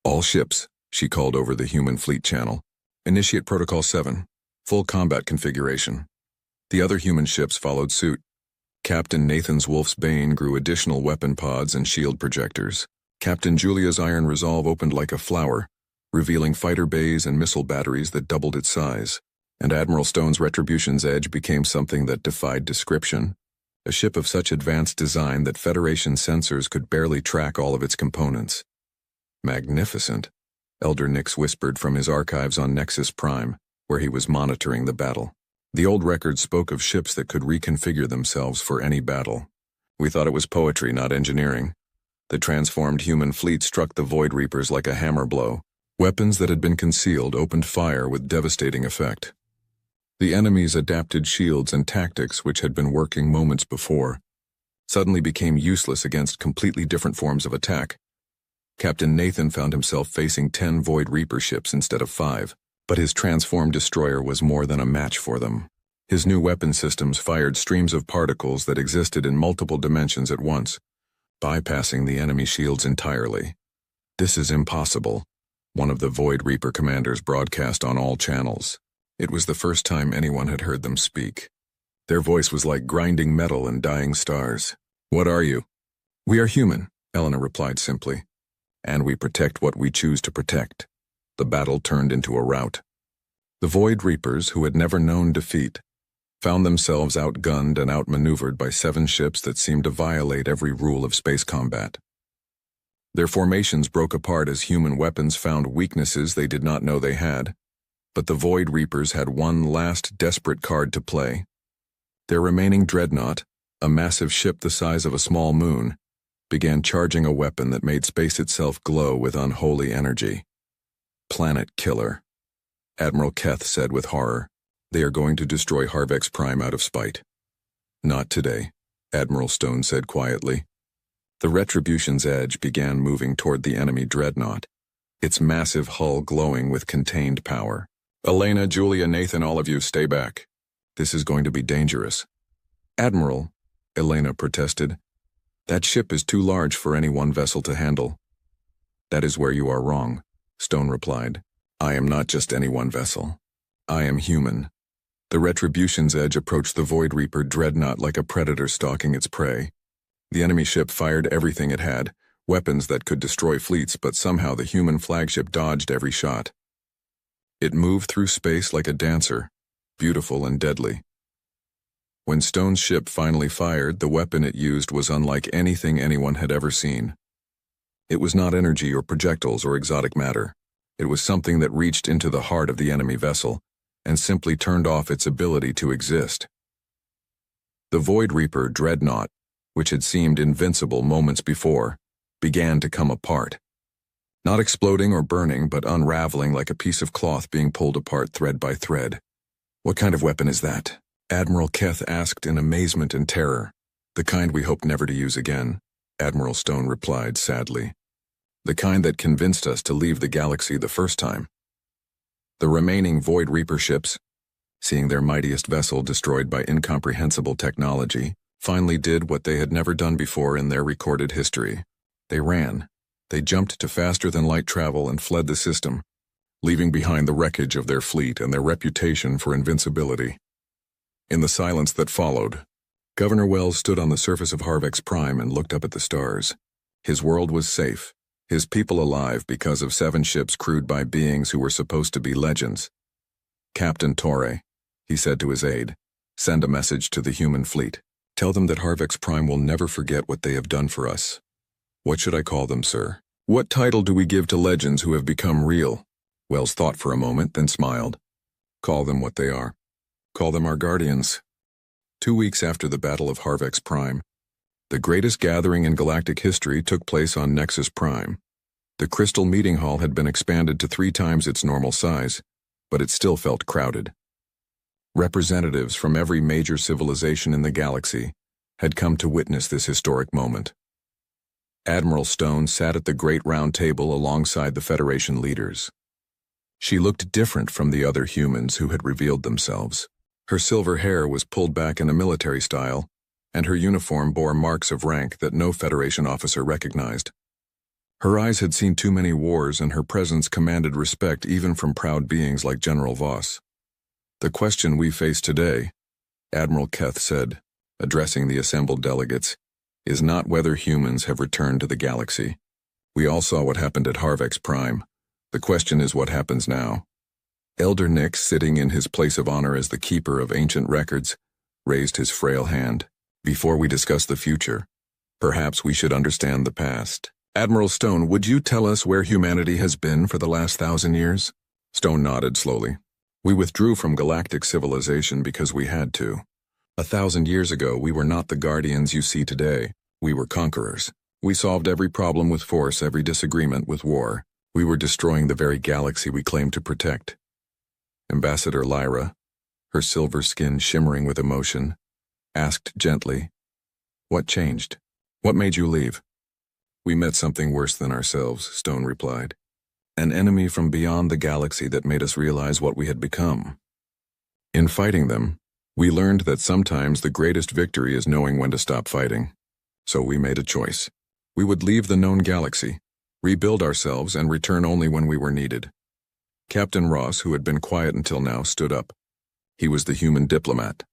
"All ships," she called over the human fleet channel, "initiate Protocol 7, full combat configuration." The other human ships followed suit. Captain Nathan's Wolf's Bane grew additional weapon pods and shield projectors. Captain Julia's Iron Resolve opened like a flower, revealing fighter bays and missile batteries that doubled its size. And Admiral Stone's Retribution's Edge became something that defied description. A ship of such advanced design that Federation sensors could barely track all of its components. "Magnificent," Elder Nix whispered from his archives on Nexus Prime, where he was monitoring the battle. The old record spoke of ships that could reconfigure themselves for any battle. "We thought it was poetry, not engineering." The transformed human fleet struck the Void Reapers like a hammer blow. Weapons that had been concealed opened fire with devastating effect. The enemy's adapted shields and tactics, which had been working moments before, suddenly became useless against completely different forms of attack. Captain Nathan found himself facing 10 Void Reaper ships instead of 5, but his transformed destroyer was more than a match for them. His new weapon systems fired streams of particles that existed in multiple dimensions at once, bypassing the enemy shields entirely. "This is impossible," one of the Void Reaper commanders broadcast on all channels. It was the first time anyone had heard them speak. Their voice was like grinding metal and dying stars. "What are you?" "We are human," Elena replied simply. "And we protect what we choose to protect." The battle turned into a rout. The Void Reapers, who had never known defeat, found themselves outgunned and outmaneuvered by 7 ships that seemed to violate every rule of space combat. Their formations broke apart as human weapons found weaknesses they did not know they had, but the Void Reapers had one last desperate card to play. Their remaining dreadnought, a massive ship the size of a small moon, began charging a weapon that made space itself glow with unholy energy. "Planet killer," Admiral Keth said with horror. "They are going to destroy Harvex Prime out of spite." "Not today," Admiral Stone said quietly. The Retribution's edge began moving toward the enemy dreadnought, its massive hull glowing with contained power. "Elena, Julia, Nathan, all of you, stay back. This is going to be dangerous." "Admiral," Elena protested, "that ship is too large for any one vessel to handle." "That is where you are wrong," Stone replied. "I am not just any one vessel. I am human." The Retribution's edge approached the Void Reaper dreadnought like a predator stalking its prey. The enemy ship fired everything it had, weapons that could destroy fleets, but somehow the human flagship dodged every shot. It moved through space like a dancer, beautiful and deadly. When Stone's ship finally fired, the weapon it used was unlike anything anyone had ever seen. It was not energy or projectiles or exotic matter. It was something that reached into the heart of the enemy vessel and simply turned off its ability to exist. The Void Reaper dreadnought, which had seemed invincible moments before, began to come apart. Not exploding or burning, but unraveling like a piece of cloth being pulled apart thread by thread. "What kind of weapon is that?" Admiral Keth asked in amazement and terror. "The kind we hope never to use again," Admiral Stone replied sadly. "The kind that convinced us to leave the galaxy the first time." The remaining Void Reaper ships, seeing their mightiest vessel destroyed by incomprehensible technology, finally did what they had never done before in their recorded history. They ran. They jumped to faster-than-light travel and fled the system, leaving behind the wreckage of their fleet and their reputation for invincibility. In the silence that followed, Governor Wells stood on the surface of Harvex Prime and looked up at the stars. His world was safe, his people alive because of 7 ships crewed by beings who were supposed to be legends. "Captain Torre," he said to his aide, "send a message to the human fleet. Tell them that Harvex Prime will never forget what they have done for us." "What should I call them, sir?" "What title do we give to legends who have become real?" Wells thought for a moment, then smiled. "Call them what they are. Call them our guardians." 2 weeks after the Battle of Harvex Prime, the greatest gathering in galactic history took place on Nexus Prime. The Crystal Meeting Hall had been expanded to 3 times its normal size, but it still felt crowded. Representatives from every major civilization in the galaxy had come to witness this historic moment. Admiral Stone sat at the great round table alongside the Federation leaders. She looked different from the other humans who had revealed themselves. Her silver hair was pulled back in a military style, and her uniform bore marks of rank that no Federation officer recognized. Her eyes had seen too many wars, and her presence commanded respect even from proud beings like General Voss. "The question we face today," Admiral Keth said, addressing the assembled delegates, "is not whether humans have returned to the galaxy. We all saw what happened at Harvex Prime. The question is what happens now." Elder Nix, sitting in his place of honor as the keeper of ancient records, raised his frail hand. "Before we discuss the future, perhaps we should understand the past. Admiral Stone, would you tell us where humanity has been for the last 1,000 years? Stone nodded slowly. "We withdrew from galactic civilization because we had to. 1,000 years ago, we were not the guardians you see today. We were conquerors. We solved every problem with force, every disagreement with war. We were destroying the very galaxy we claimed to protect." Ambassador Lyra, her silver skin shimmering with emotion, asked gently, "What changed? What made you leave?" "We met something worse than ourselves," Stone replied. "An enemy from beyond the galaxy that made us realize what we had become. In fighting them, we learned that sometimes the greatest victory is knowing when to stop fighting. So we made a choice. We would leave the known galaxy, rebuild ourselves, and return only when we were needed." Captain Ross, who had been quiet until now, stood up. He was the human diplomat,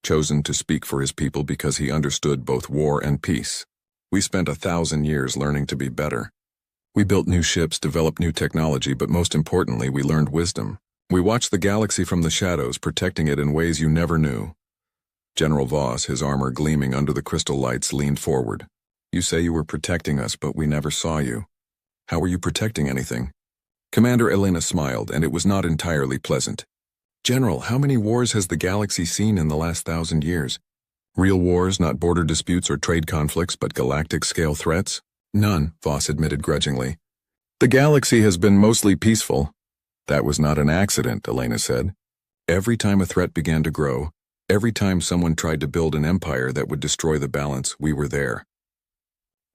chosen to speak for his people because he understood both war and peace. "We spent 1,000 years learning to be better. We built new ships, developed new technology, but most importantly, we learned wisdom. We watched the galaxy from the shadows, protecting it in ways you never knew." General Voss, his armor gleaming under the crystal lights, leaned forward. "You say you were protecting us, but we never saw you. How were you protecting anything?" Commander Elena smiled, and it was not entirely pleasant. "General, how many wars has the galaxy seen in the last 1,000 years? Real wars, not border disputes or trade conflicts, but galactic-scale threats?" "None," Voss admitted grudgingly. "The galaxy has been mostly peaceful." "That was not an accident," Elena said. "Every time a threat began to grow, every time someone tried to build an empire that would destroy the balance, we were there.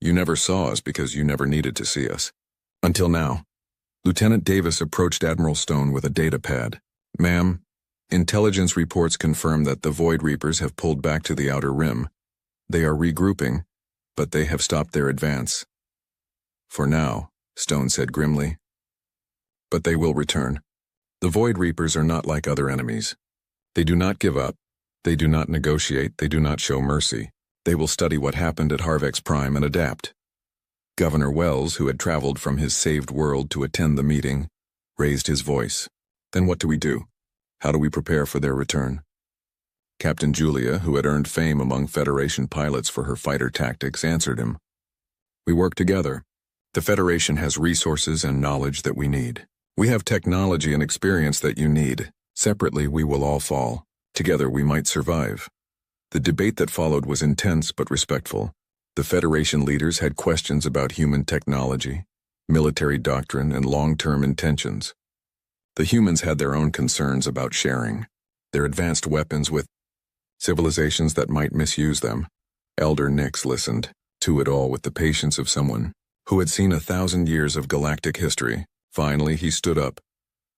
You never saw us because you never needed to see us. Until now." Lieutenant Davis approached Admiral Stone with a data pad. "Ma'am, intelligence reports confirm that the Void Reapers have pulled back to the outer rim. They are regrouping, but they have stopped their advance." "For now," Stone said grimly. "But they will return. The Void Reapers are not like other enemies. They do not give up. They do not negotiate. They do not show mercy. They will study what happened at Harvex Prime and adapt." Governor Wells, who had traveled from his saved world to attend the meeting, raised his voice. "Then what do we do? How do we prepare for their return?" Captain Julia, who had earned fame among Federation pilots for her fighter tactics, answered him. "We work together. The Federation has resources and knowledge that we need. We have technology and experience that you need. Separately, we will all fall. Together, we might survive." The debate that followed was intense but respectful. The Federation leaders had questions about human technology, military doctrine, and long-term intentions. The humans had their own concerns about sharing their advanced weapons with civilizations that might misuse them. Elder Nix listened to it all with the patience of someone who had seen 1,000 years of galactic history. Finally, he stood up,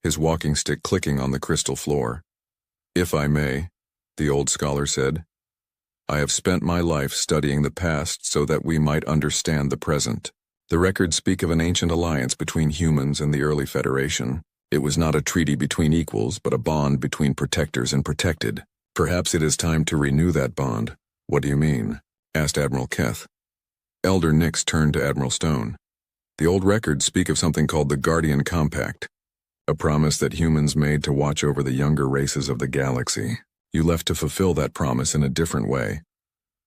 his walking stick clicking on the crystal floor. "If I may," the old scholar said, "I have spent my life studying the past so that we might understand the present. The records speak of an ancient alliance between humans and the early Federation. It was not a treaty between equals, but a bond between protectors and protected. Perhaps it is time to renew that bond." "What do you mean?" asked Admiral Keth. Elder Nix turned to Admiral Stone. "The old records speak of something called the Guardian Compact, a promise that humans made to watch over the younger races of the galaxy. You left to fulfill that promise in a different way.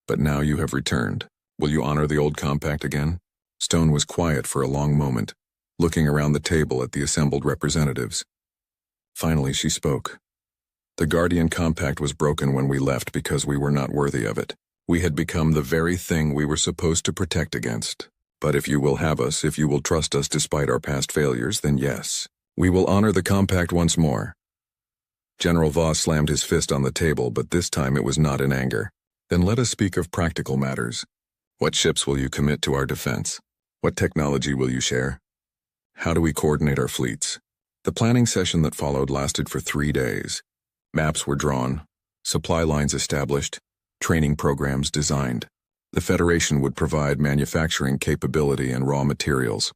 But now you have returned. Will you honor the old compact again?" Stone was quiet for a long moment, looking around the table at the assembled representatives. Finally, she spoke. "The Guardian Compact was broken when we left because we were not worthy of it. We had become the very thing we were supposed to protect against. But if you will have us, if you will trust us despite our past failures, then yes, we will honor the compact once more." General Voss slammed his fist on the table, but this time it was not in anger. "Then let us speak of practical matters. What ships will you commit to our defense? What technology will you share? How do we coordinate our fleets?" The planning session that followed lasted for 3 days. Maps were drawn, supply lines established, training programs designed. The Federation would provide manufacturing capability and raw materials.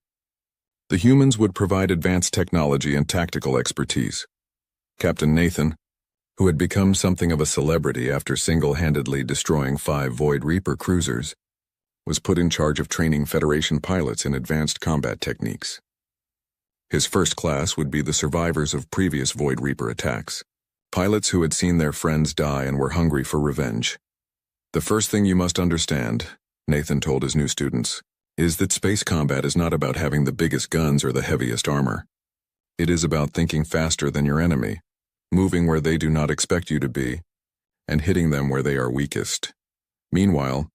The humans would provide advanced technology and tactical expertise. Captain Nathan, who had become something of a celebrity after single-handedly destroying 5 Void Reaper cruisers, was put in charge of training Federation pilots in advanced combat techniques. His first class would be the survivors of previous Void Reaper attacks, pilots who had seen their friends die and were hungry for revenge. "The first thing you must understand," Nathan told his new students, "is that space combat is not about having the biggest guns or the heaviest armor. It is about thinking faster than your enemy, moving where they do not expect you to be, and hitting them where they are weakest." Meanwhile,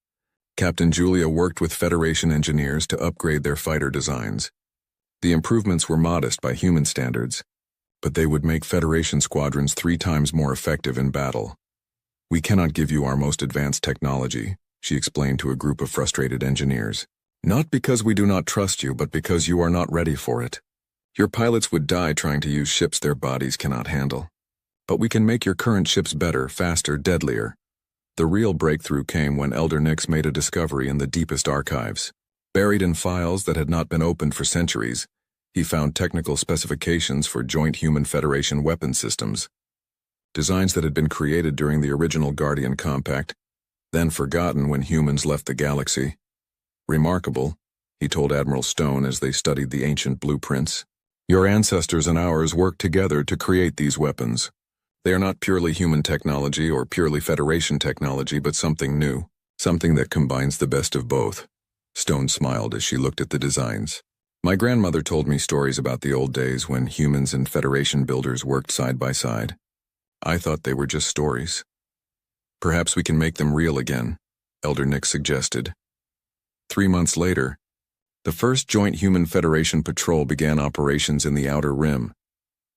Captain Julia worked with Federation engineers to upgrade their fighter designs. The improvements were modest by human standards, but they would make Federation squadrons 3 times more effective in battle. "We cannot give you our most advanced technology," she explained to a group of frustrated engineers. "Not because we do not trust you, but because you are not ready for it. Your pilots would die trying to use ships their bodies cannot handle. But we can make your current ships better, faster, deadlier." The real breakthrough came when Elder Nix made a discovery in the deepest archives. Buried in files that had not been opened for centuries, he found technical specifications for joint human Federation weapon systems. Designs that had been created during the original Guardian Compact, then forgotten when humans left the galaxy. "Remarkable," he told Admiral Stone as they studied the ancient blueprints. "Your ancestors and ours worked together to create these weapons. They are not purely human technology or purely Federation technology, but something new, something that combines the best of both." Stone smiled as she looked at the designs. "My grandmother told me stories about the old days when humans and Federation builders worked side by side. I thought they were just stories. Perhaps we can make them real again," Elder Nix suggested. 3 months later, the first joint human Federation patrol began operations in the Outer Rim.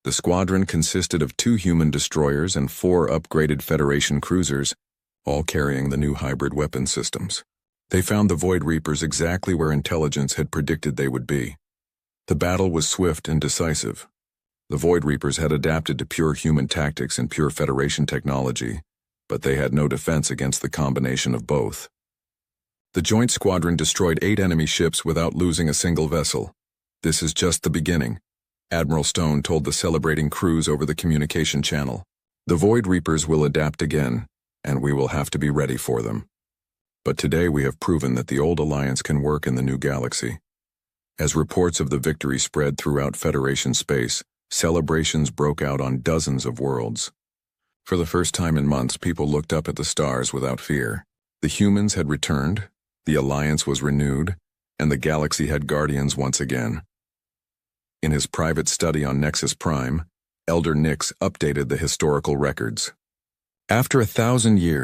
The squadron consisted of 2 human destroyers and 4 upgraded Federation cruisers, all carrying the new hybrid weapon systems. They found the Void Reapers exactly where intelligence had predicted they would be. The battle was swift and decisive. The Void Reapers had adapted to pure human tactics and pure Federation technology, but they had no defense against the combination of both. The joint squadron destroyed 8 enemy ships without losing a single vessel. "This is just the beginning," Admiral Stone told the celebrating crews over the communication channel. "The Void Reapers will adapt again, and we will have to be ready for them. But today we have proven that the old alliance can work in the new galaxy." As reports of the victory spread throughout Federation space, celebrations broke out on dozens of worlds. For the first time in months, people looked up at the stars without fear. The humans had returned, the alliance was renewed, and the galaxy had guardians once again. In his private study on Nexus Prime, Elder Nix updated the historical records. After 1,000 years,